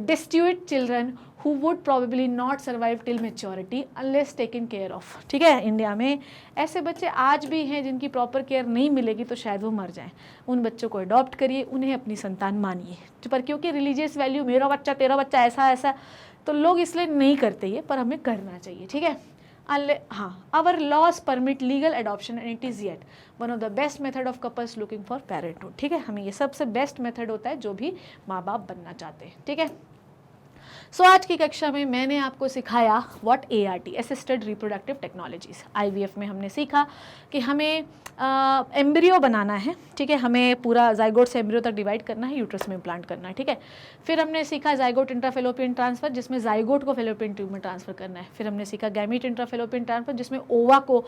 destitute children who would probably not survive till maturity unless taken care of, ठीक है। India में ऐसे बच्चे आज भी हैं जिनकी proper care नहीं मिलेगी तो शायद वो मर जाएं। उन बच्चों को अडॉप्ट करिए, उन्हें अपनी संतान मानिए, पर क्योंकि रिलीजियस वैल्यू, मेरा बच्चा तेरा बच्चा ऐसा तो लोग इसलिए नहीं करते ये, पर हमें करना चाहिए, ठीक है। हाँ, our laws permit legal adoption and it is yet one of the best method of couples looking for parenthood, ठीक है। हमें ये सबसे बेस्ट मेथड होता है जो भी माँ बाप बनना चाहते हैं, ठीक है। सो आज की कक्षा में मैंने आपको सिखाया what ART, assisted reproductive technologies. IVF में हमने सीखा कि हमें एम्ब्रियो बनाना है, ठीक है, हमें पूरा जाइगोट से एम्ब्रियो तक डिवाइड करना है, यूट्रस में इम्प्लांट करना है, ठीक है। फिर हमने सीखा जाइगोट इंट्राफेलोपियन ट्रांसफ़र, जिसमें जाइगोट को फेलोपियन ट्यूब में ट्रांसफ़र करना है। फिर हमने सीखा गैमीट इंट्राफेलोपियन ट्रांसफ़र, जिसमें ओवा को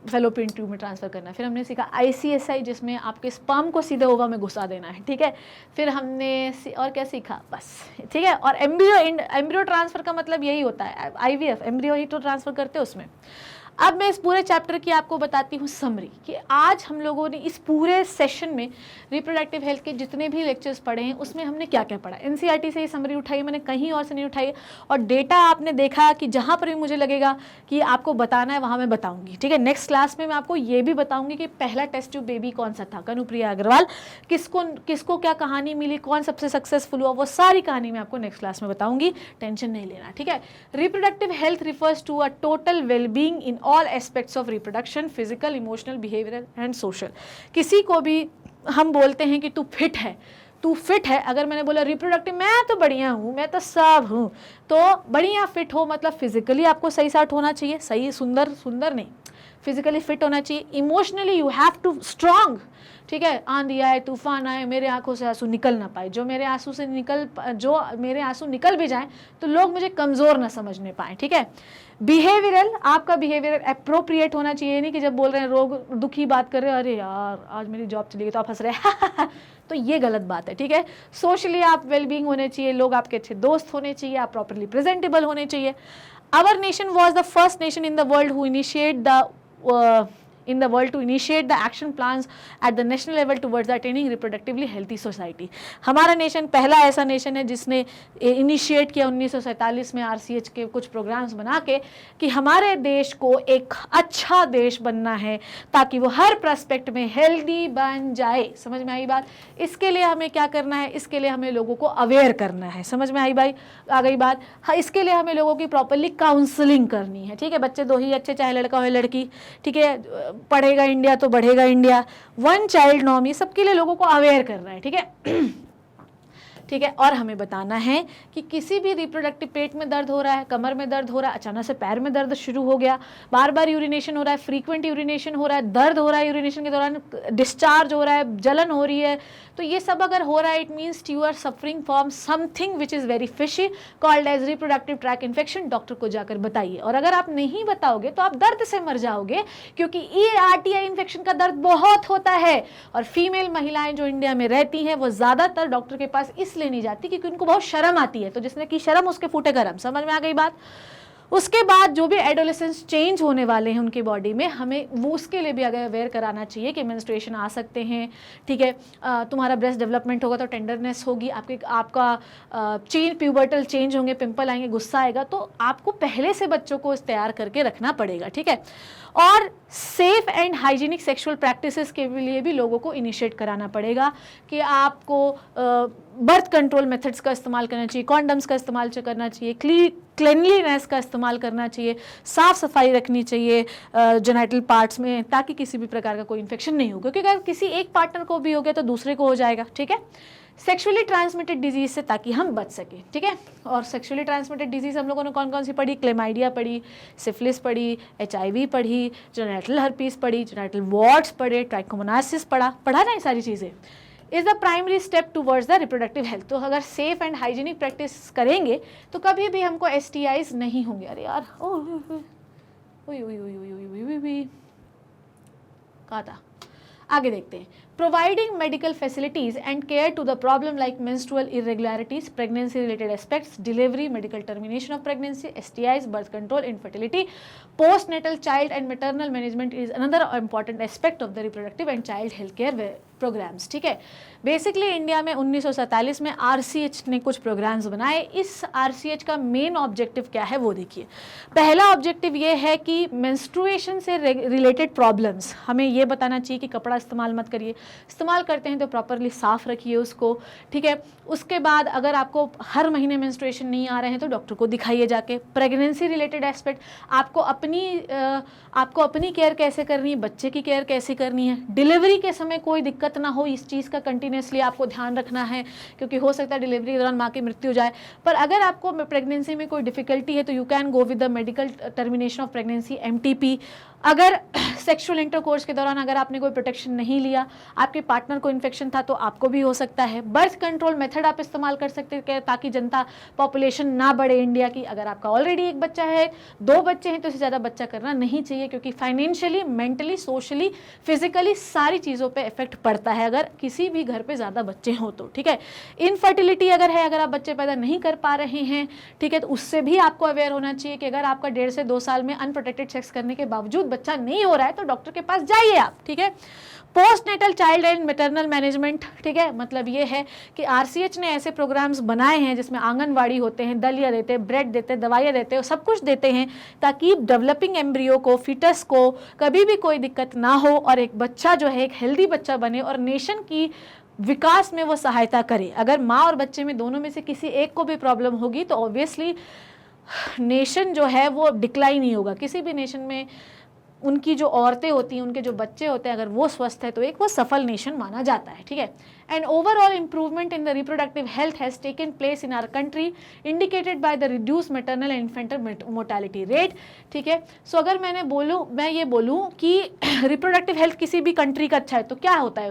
फेलोपियन ट्यूब में ट्रांसफ़र करना है। फिर हमने सीखा ICSI, जिसमें आपके स्पर्म को सीधे ओवा में घुसा देना है, ठीक है। फिर हमने और क्या सीखा, बस, ठीक है। और एम्ब्रियो ट्रांसफ़र का मतलब यही होता है, IVF एम्ब्रियो ही तो ट्रांसफ़र करते हैं उसमें। अब मैं इस पूरे चैप्टर की आपको बताती हूँ समरी, कि आज हम लोगों ने इस पूरे सेशन में रिप्रोडक्टिव हेल्थ के जितने भी लेक्चर्स पढ़े हैं उसमें हमने क्या क्या पढ़ा। NCERT से ये समरी उठाई मैंने, कहीं और से नहीं उठाई। और डेटा आपने देखा कि जहाँ पर भी मुझे लगेगा कि आपको बताना है वहाँ मैं बताऊँगी, ठीक है। नेक्स्ट क्लास में मैं आपको ये भी बताऊँगी कि पहला टेस्ट ट्यूब बेबी कौन सा था, कनुप्रिया अग्रवाल, किसको क्या कहानी मिली, कौन सबसे सक्सेसफुल हुआ, वो सारी कहानी मैं आपको नेक्स्ट क्लास में बताऊँगी, टेंशन नहीं लेना, ठीक है। Reproductive health refers to a total wellbeing in all aspects of reproduction, physical, emotional, behavioural and social. किसी को भी हम बोलते हैं कि तू फिट है, अगर मैंने बोला रिप्रोडक्टिव, मैं तो बढ़िया हूँ, मैं तो सब हूँ, तो बढ़िया फिट हो मतलब फिजिकली आपको सही साट होना चाहिए, सही सुंदर नहीं, फिजिकली फिट होना चाहिए। Emotionally you have to strong, ठीक है। आंधी आए, तूफान आए, मेरे आंखों से आंसू निकल ना पाए, जो मेरे आंसू निकल भी जाएं तो लोग मुझे कमज़ोर ना समझने पाएँ, ठीक है। बिहेवियरल, आपका बिहेवियर अप्रोप्रिएट होना चाहिए, नहीं कि जब बोल रहे हैं रोग दुखी बात कर रहे हैं, अरे यार आज मेरी जॉब चली गई तो आप हंस रहे हैं तो ये गलत बात है, ठीक है। सोशली आप वेलबींग होने चाहिए, लोग आपके अच्छे दोस्त होने चाहिए, आप प्रॉपरली प्रेजेंटेबल होने चाहिए। Our nation was the first nation in the world who initiate the in the world to initiate the action plans at the national level towards the attaining reproductively healthy society. हमारा nation पहला ऐसा nation है जिसने initiate किया 1947 में RCH के कुछ programmes बना के कि हमारे देश को एक अच्छा देश बनना है ताकि वो हर प्रोस्पेक्ट में हेल्दी बन जाए। समझ में आई बात? इसके लिए हमें क्या करना है? इसके लिए हमें लोगों को अवेयर करना है। समझ में आई भाई? आ गई बात? हाँ, इसके लिए हमें लोगों की प्रॉपरली काउंसलिंग करनी है। ठीक है, बच्चे दो ही अच्छे, चाहे लड़का हो लड़की। ठीक है, पढ़ेगा इंडिया तो बढ़ेगा इंडिया, वन चाइल्ड नॉर्म, ये सबके लिए लोगों को अवेयर करना है। ठीक है ठीक है, और हमें बताना है कि किसी भी रिप्रोडक्टिव, पेट में दर्द हो रहा है, कमर में दर्द हो रहा है, अचानक से पैर में दर्द शुरू हो गया, बार बार यूरिनेशन हो रहा है, फ्रीक्वेंट यूरिनेशन हो रहा है, दर्द हो रहा है यूरिनेशन के दौरान, डिस्चार्ज हो रहा है, जलन हो रही है, तो ये सब अगर हो रहा है, it means you are suffering from something which is very fishy called as reproductive tract infection. Doctor को जाकर बताइए, और अगर आप नहीं बताओगे तो आप दर्द से मर जाओगे, क्योंकि ERTI इन्फेक्शन का दर्द बहुत होता है। और फीमेल महिलाएं जो इंडिया में रहती हैं वो ज़्यादातर डॉक्टर के पास इसलिए नहीं जाती क्योंकि उनको बहुत शर्म आती है, तो जिसने की शर्म उसके फूटे गरम। समझ में आ गई बात? उसके बाद जो भी एडोलेसेंस चेंज होने वाले हैं उनकी बॉडी में, हमें वो उसके लिए भी अगर अवेयर कराना चाहिए कि मेंस्ट्रुएशन आ सकते हैं। ठीक है, तुम्हारा ब्रेस्ट डेवलपमेंट होगा तो टेंडरनेस होगी, आपका चेंज, प्यूबर्टल चेंज होंगे, पिंपल आएंगे, गुस्सा आएगा, तो आपको पहले से बच्चों को तैयार करके रखना पड़ेगा। ठीक है, और safe and hygienic sexual practices के लिए भी लोगों को इनिशिएट कराना पड़ेगा कि आपको बर्थ कंट्रोल मेथड्स का इस्तेमाल करना चाहिए, कॉन्डम्स का इस्तेमाल करना चाहिए, क्लीनलीनेस का इस्तेमाल करना चाहिए, साफ़ सफाई रखनी चाहिए जेनिटल पार्ट्स में, ताकि किसी भी प्रकार का कोई इन्फेक्शन नहीं होगा, क्योंकि अगर किसी एक पार्टनर को भी हो गया तो दूसरे को हो जाएगा। ठीक है, सेक्सुअली ट्रांसमिटेड डिजीज से ताकि हम बच सकें। ठीक है, और सेक्सुअली ट्रांसमिटेड डिजीज हम लोगों ने कौन कौन सी पढ़ी? क्लेमाइडिया पढ़ी, सिफिलिस पढ़ी, HIV पढ़ी, जेनिटल हर्पीस पढ़ी, जेनिटल वॉर्ड्स पढ़े, ट्राइकोमोनासिस पढ़ा ना, ये सारी चीज़ें is the primary step towards the reproductive health. तो अगर सेफ एंड हाइजीनिक प्रैक्टिस करेंगे तो कभी भी हमको STIs नहीं होंगे। अरे यार, कहा था, आगे देखते हैं। Providing medical facilities and care to the problem like menstrual irregularities, pregnancy-related aspects, delivery, medical termination of pregnancy, STIs, birth control, infertility, postnatal child and maternal management is another important aspect of the reproductive and child health care programs. ठीक है, basically India में 1947 में RCH ने कुछ programmes बनाए। इस RCH का main objective क्या है वो देखिए। पहला ऑब्जेक्टिव ये है कि मेंस्ट्रुएशन से रिलेटेड प्रॉब्लम्स, हमें ये बताना चाहिए कि कपड़ा इस्तेमाल मत करिए, इस्तेमाल करते हैं तो प्रॉपरली साफ़ रखिए उसको। ठीक है, उसके बाद अगर आपको हर महीने मेंस्ट्रुएशन नहीं आ रहे हैं तो डॉक्टर को दिखाइए जाके। प्रेगनेंसी रिलेटेड एस्पेक्ट, आपको अपनी केयर कैसे करनी है, बच्चे की केयर कैसे करनी है, डिलीवरी के समय कोई दिक्कत ना हो, इस चीज़ का कंटिन्यूसली आपको ध्यान रखना है, क्योंकि हो सकता है डिलीवरी के दौरान माँ की मृत्यु हो जाए। पर अगर आपको प्रेगनेंसी में कोई डिफिकल्टी है तो you can go with the medical termination of pregnancy, MTP। अगर सेक्सुअल इंटरकोर्स के दौरान अगर आपने कोई प्रोटेक्शन नहीं लिया, आपके पार्टनर को इन्फेक्शन था, तो आपको भी हो सकता है। बर्थ कंट्रोल मेथड आप इस्तेमाल कर सकते हैं ताकि जनता पॉपुलेशन ना बढ़े इंडिया की। अगर आपका ऑलरेडी एक बच्चा है, 2 बच्चे हैं, तो इससे ज़्यादा बच्चा करना नहीं चाहिए, क्योंकि फाइनेंशियली, मेंटली, सोशली, फिजिकली सारी चीज़ों पे इफेक्ट पड़ता है अगर किसी भी घर पे ज़्यादा बच्चे हों तो। ठीक है, इनफर्टिलिटी अगर है, अगर आप बच्चे पैदा नहीं कर पा रहे हैं, ठीक है, तो उससे भी आपको अवेयर होना चाहिए कि अगर आपका 1.5 से 2 साल में अनप्रोटेक्टेड सेक्स करने के बावजूद बच्चा नहीं हो रहा है तो डॉक्टर के पास जाइए आप। ठीक है, postnatal child and maternal management, ठीक है, मतलब ये है कि RCH ने ऐसे प्रोग्राम्स बनाए हैं जिसमें आंगनवाड़ी होते हैं, दलिया देते हैं, ब्रेड देते हैं, दवाइयाँ देते हैं, सब कुछ देते हैं ताकि डेवलपिंग एम्ब्रियो को, फीटस को कभी भी कोई दिक्कत ना हो और एक बच्चा जो है एक हेल्दी बच्चा बने और नेशन की विकास में वो सहायता करे। अगर माँ और बच्चे में दोनों में से किसी एक को भी प्रॉब्लम होगी तो ऑब्वियसली नेशन जो है वो डिक्लाइन ही होगा। किसी भी नेशन में उनकी जो औरतें होती हैं, उनके जो बच्चे होते हैं, अगर वो स्वस्थ है तो एक वो सफल नेशन माना जाता है। ठीक है, and overall improvement in the reproductive health has taken place in our country indicated by the reduce maternal and infant mortality rate. ठीक है, सो अगर मैं ये बोलूँ कि रिप्रोडक्टिव हेल्थ किसी भी कंट्री का अच्छा है तो क्या होता है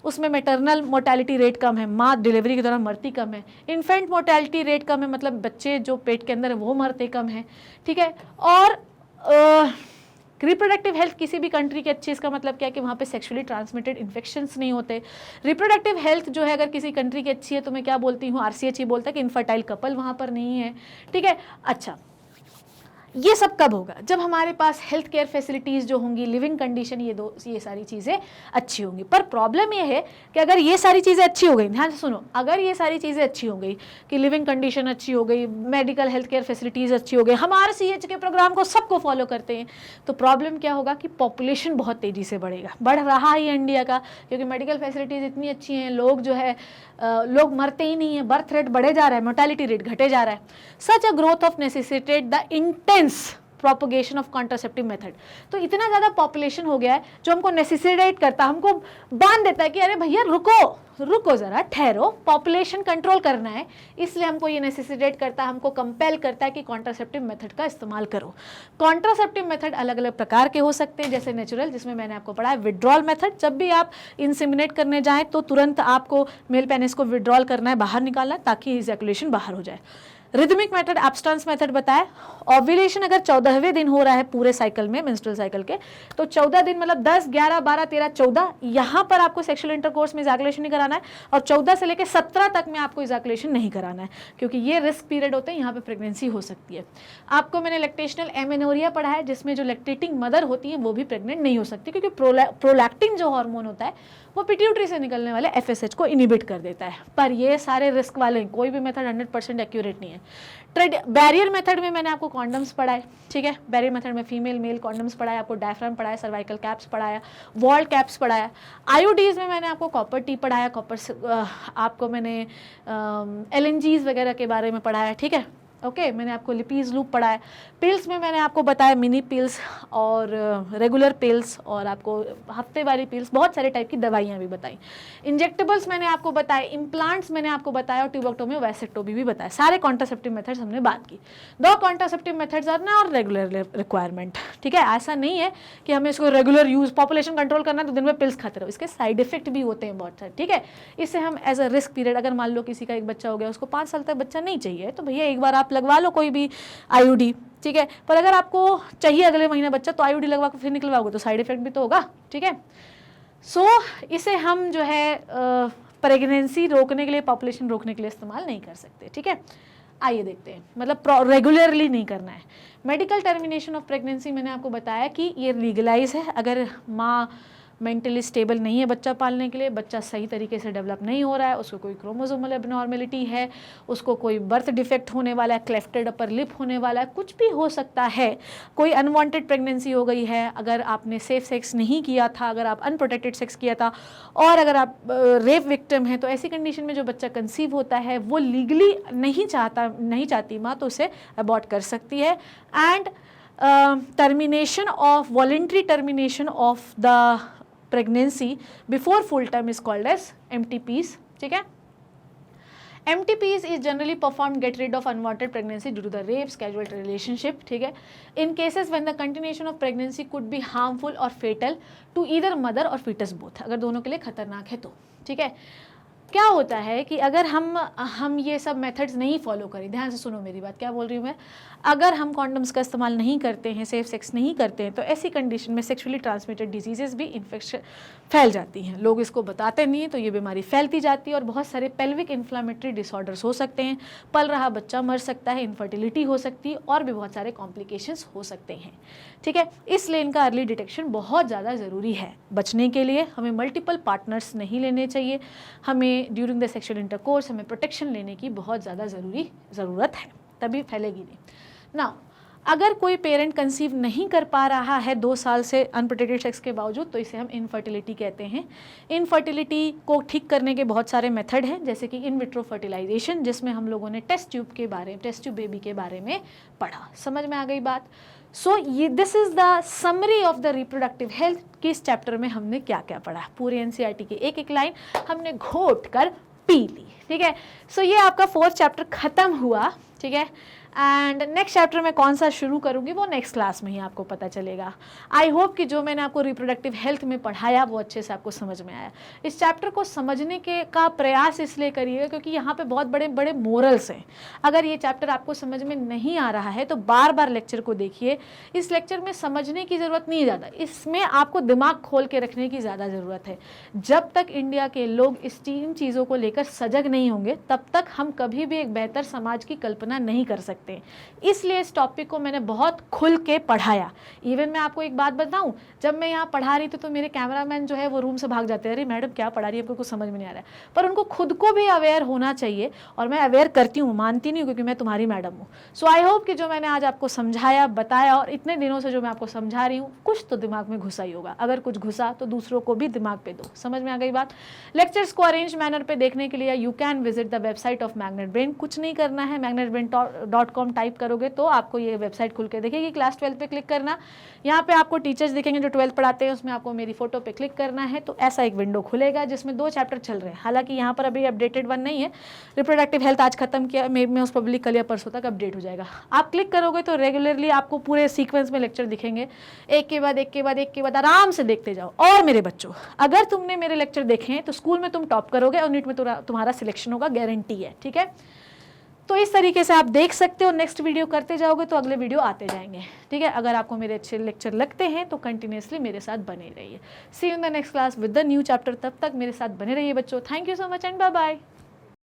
उसमें मैटरनल मोर्टेलिटी रेट कम है, माँ डिलीवरी के दौरान मरती कम है, इन्फेंट मोर्टेलिटी रेट कम है, मतलब बच्चे जो पेट के अंदर है वो मरते कम है। ठीक है, और रिप्रोडक्टिव हेल्थ किसी भी कंट्री की अच्छी, इसका मतलब क्या है कि वहाँ पे सेक्सुअली ट्रांसमिटेड इन्फेक्शंस नहीं होते। रिप्रोडक्टिव हेल्थ जो है अगर किसी कंट्री की अच्छी है तो मैं क्या बोलती हूँ, RCH ही बोलता है कि इनफर्टाइल कपल वहाँ पर नहीं है। ठीक है, अच्छा ये सब कब होगा? जब हमारे पास हेल्थ केयर फैसिलिटीज़ जो होंगी, लिविंग कंडीशन, ये सारी चीज़ें अच्छी होंगी। पर प्रॉब्लम ये है कि अगर ये सारी चीज़ें अच्छी हो गई, ध्यान से सुनो, अगर ये सारी चीज़ें अच्छी हो गई कि लिविंग कंडीशन अच्छी हो गई, मेडिकल हेल्थ केयर फैसिलिटीज़ अच्छी हो गई, हम RCH के प्रोग्राम को सबको फॉलो करते हैं, तो प्रॉब्लम क्या होगा कि पॉपुलेशन बहुत तेज़ी से बढ़ेगा, बढ़ रहा है इंडिया का, क्योंकि मेडिकल फैसिलिटीज़ इतनी अच्छी हैं, लोग जो है लोग मरते ही नहीं है, बर्थ रेट बढ़े जा रहा है, मोर्टेलिटी रेट घटे जा रहा है। Such a growth of necessitated the intense propagation of contraceptive method. तो इतना ज़्यादा पॉपुलेशन हो गया है जो हमको नेसेसिटेट करता, हमको बांध देता है कि अरे भैया रुको ज़रा, ठहरो, पॉपुलेशन कंट्रोल करना है, इसलिए हमको ये नेसेसिटेट करता है, हमको कंपेल करता है कि कॉन्ट्रासेप्टिव मेथड का इस्तेमाल करो। कॉन्ट्रासेप्टिव मेथड अलग अलग प्रकार के हो सकते हैं, जैसे नेचुरल, जिसमें मैंने आपको पढ़ा है विड्रॉल मेथड, जब भी आप इंसेमिनेट करने जाएँ तो तुरंत आपको मेल पेनिस को विड्रॉल करना है, बाहर निकालना है, ताकि इजैकुलेशन बाहर हो जाए। रिदमिक मेथड, एब्स्टेंस मेथड बताया। ओव्यूलेशन अगर 14वें दिन हो रहा है पूरे साइकिल में, मेंस्ट्रुअल साइकिल के, तो 14 दिन मतलब 10, 11, 12, 13, 14, यहाँ पर आपको सेक्सुअल इंटरकोर्स में इजैकुलेशन नहीं कराना है, और 14 से लेकर 17 तक में आपको इजैकुलेशन नहीं कराना है, क्योंकि ये रिस्क पीरियड होते हैं, यहाँ पे प्रेगनेंसी हो सकती है। आपको मैंने लैक्टेशनल एमेनोरिया पढ़ा है, जिसमें जो लैक्टेटिंग मदर होती है वो भी प्रेग्नेंट नहीं हो सकती, क्योंकि प्रोलैक्टिन जो हार्मोन होता है वो पिट्यूटरी से निकलने वाले FSH को इनिबिट कर देता है। पर ये सारे रिस्क वाले हैं, कोई भी मेथड 100% एक्यूरेट नहीं है। बैरियर मेथड में मैंने आपको कॉन्डम्स पढ़ाए, ठीक है, बैरियर मेथड में फीमेल मेल कॉन्डम्स पढ़ाया, आपको डायफ्राम पढ़ाया, सर्वाइकल कैप्स पढ़ाया, वॉल कैप्स पढ़ाया। IUDs में मैंने आपको कॉपर टी पढ़ाया, आपको मैंने LNGs वगैरह के बारे में पढ़ाया, ठीक है, ओके, मैंने आपको लिपीज लूप पढ़ाया। पिल्स में मैंने आपको बताया मिनी पिल्स और रेगुलर पिल्स, और आपको हफ्ते वाली पिल्स, बहुत सारे टाइप की दवाइयाँ भी बताई। इंजेक्टेबल्स मैंने आपको बताए, इम्प्लांट्स मैंने आपको बताया, और ट्यूबोक्टोमी और वैसेक्टोमी भी बताया। सारे कॉन्ट्रासेप्टिव मेथड्स हमने बात की। 2 कॉन्ट्रासेप्टिव मेथड्स आर ना और रेगुलर रिक्वायरमेंट, ठीक है, ऐसा नहीं है कि हमें इसको रेगुलर यूज़, पॉपुलेशन कंट्रोल करना है तो दिन में पिल्स खाते रहो, इसके साइड इफेक्ट भी होते हैं बहुत सारे, ठीक है। इससे हम एज अ रिस्क पीरियड, अगर मान लो किसी का एक बच्चा हो गया, उसको 5 साल तक बच्चा नहीं चाहिए, तो भैया एक बार आप लगवा लो कोई भी IUD, ठीक है, पर अगर आपको चाहिए अगले महीने बच्चा, तो IUD लगवा के फिर निकलवाओगे तो साइड इफेक्ट भी तो होगा, ठीक है। सो इसे हम जो है प्रेगनेंसी रोकने के लिए, पॉपुलेशन रोकने के लिए इस्तेमाल नहीं कर सकते, ठीक है। आइए देखते हैं, मतलब रेगुलरली नहीं करना है। मेडिकल टर्मिनेशन ऑफ प्रेगनेंसी मैंने आपको बताया कि ये लीगलाइज है। अगर माँ मेंटली स्टेबल नहीं है बच्चा पालने के लिए, बच्चा सही तरीके से डेवलप नहीं हो रहा है, उसको कोई क्रोमोसोमल एबनॉर्मेलिटी है, उसको कोई बर्थ डिफेक्ट होने वाला है, क्लेफ्टेड अपर लिप होने वाला है, कुछ भी हो सकता है, कोई अनवांटेड प्रेगनेंसी हो गई है, अगर आपने सेफ सेक्स नहीं किया था, अगर आप अनप्रोटेक्टेड सेक्स किया था, और अगर आप रेप विक्टिम है, तो ऐसी कंडीशन में जो बच्चा कंसीव होता है वो लीगली नहीं चाहती माँ, तो उसे अबॉर्ट कर सकती है। And termination of voluntary termination of the pregnancy before full term is called as MTPs, ठीक है। MTPs is generally performed get rid of unwanted pregnancy due to the rapes, casual relationship, ठीक है। In cases when the continuation of pregnancy could be harmful or fatal to either mother or fetus both, अगर दोनों के लिए खतरनाक है तो, ठीक है। क्या होता है कि अगर हम ये सब मेथड्स नहीं फॉलो करें, ध्यान से सुनो मेरी बात, क्या बोल रही हूँ मैं, अगर हम कॉन्डम्स का इस्तेमाल नहीं करते हैं, सेफ सेक्स नहीं करते हैं, तो ऐसी कंडीशन में सेक्सुअली ट्रांसमिटेड डिजीजेस भी इन्फेक्शन फैल जाती हैं। लोग इसको बताते नहीं हैं तो ये बीमारी फैलती जाती है, और बहुत सारे पेल्विक इन्फ्लामेटरी डिसऑर्डर्स हो सकते हैं, पल रहा बच्चा मर सकता है, इनफर्टिलिटी हो सकती है, और भी बहुत सारे कॉम्प्लिकेशंस हो सकते हैं, ठीक है। इसलिए इनका अर्ली डिटेक्शन बहुत ज़्यादा ज़रूरी है। बचने के लिए हमें मल्टीपल पार्टनर्स नहीं लेने चाहिए, हमें ड्यूरिंग द सेक्सुअल इंटरकोर्स हमें प्रोटेक्शन लेने की बहुत ज़्यादा ज़रूरत है, तभी फैलेगी नहीं। ना अगर कोई पेरेंट कंसीव नहीं कर पा रहा है 2 साल से अनप्रोटेक्टेड सेक्स के बावजूद, तो इसे हम इनफर्टिलिटी कहते हैं। इनफर्टिलिटी को ठीक करने के बहुत सारे मेथड हैं, जैसे कि इन विट्रो फर्टिलाइजेशन, जिसमें हम लोगों ने टेस्ट ट्यूब बेबी के बारे में पढ़ा। समझ में आ गई बात। सो ये this is the summary of the reproductive health कि इस चैप्टर में हमने क्या क्या पढ़ा। पूरी NCERT की एक एक लाइन हमने घोट कर पी ली, ठीक है। सो ये आपका 4th चैप्टर खत्म हुआ, ठीक है। एंड नेक्स्ट चैप्टर में कौन सा शुरू करूँगी वो नेक्स्ट क्लास में ही आपको पता चलेगा। आई होप कि जो मैंने आपको रिप्रोडक्टिव हेल्थ में पढ़ाया वो अच्छे से आपको समझ में आया। इस चैप्टर को समझने का प्रयास इसलिए करिएगा क्योंकि यहाँ पे बहुत बड़े बड़े मोरल्स हैं। अगर ये चैप्टर आपको समझ में नहीं आ रहा है तो बार बार लेक्चर को देखिए। इस लेक्चर में समझने की ज़रूरत नहीं ज़्यादा, इसमें आपको दिमाग खोल के रखने की ज़्यादा ज़रूरत है। जब तक इंडिया के लोग इस 3 चीज़ों को लेकर सजग नहीं होंगे तब तक हम कभी भी एक बेहतर समाज की कल्पना नहीं कर सकते। सकते हैं। इसलिए इस टॉपिक को मैंने बहुत खुल के पढ़ाया। इवन मैं आपको एक बात बताऊं, जब मैं यहाँ पढ़ा रही थी तो मेरे कैमरामैन जो है वो रूम से भाग जाते हैं, अरे मैडम क्या पढ़ा रही है, आपको कुछ समझ में नहीं आ रहा है। पर उनको खुद को भी अवेयर होना चाहिए, और मैं अवेयर करती हूँ, मानती नहीं हूँ, क्योंकि मैं तुम्हारी मैडम हूँ। सो आई होप कि जो मैंने आज आपको समझाया, बताया, और इतने दिनों से जो मैं आपको समझा रही हूँ, कुछ तो दिमाग में घुसा ही होगा। अगर कुछ घुसा तो दूसरों को भी दिमाग पे दो। समझ में आ गई बात? लेक्चर्स को अरेंज मैनर पे देखने के लिए you can visit the website of magnet brain. कुछ नहीं करना है, magnetbrain.com टाइप करोगे तो आपको ये वेबसाइट खुल के दिखेगी। क्लास 12 पे क्लिक करना, यहाँ पे आपको टीचर्स दिखेंगे जो 12th पढ़ाते हैं, उसमें आपको मेरी फोटो पे क्लिक करना है, तो ऐसा एक विंडो खुलेगा जिसमें 2 चैप्टर चल रहे हैं। हालांकि यहाँ पर अभी अपडेटेड वन नहीं है, रिप्रोडक्टिव हेल्थ आज खत्म किया, मे में उस पब्लिक कल या परसों तक अपडेट हो जाएगा। आप क्लिक करोगे तो रेगुलरली आपको पूरे सीक्वेंस में लेक्चर दिखेंगे, एक के बाद एक के बाद एक के बाद आराम से देखते जाओ। और मेरे बच्चों, अगर तुमने मेरे लेक्चर देखे हैं तो स्कूल में तुम टॉप करोगे और नीट में तुम्हारा सिलेक्शन होगा, गारंटी है। ठीक है, तो इस तरीके से आप देख सकते हो। नेक्स्ट वीडियो करते जाओगे तो अगले वीडियो आते जाएंगे। ठीक है, अगर आपको मेरे अच्छे लेक्चर लगते हैं तो कंटिन्यूसली मेरे साथ बने रहिए। See you in the next class with the new chapter. तब तक मेरे साथ बने रहिए बच्चों। Thank you so much and bye bye.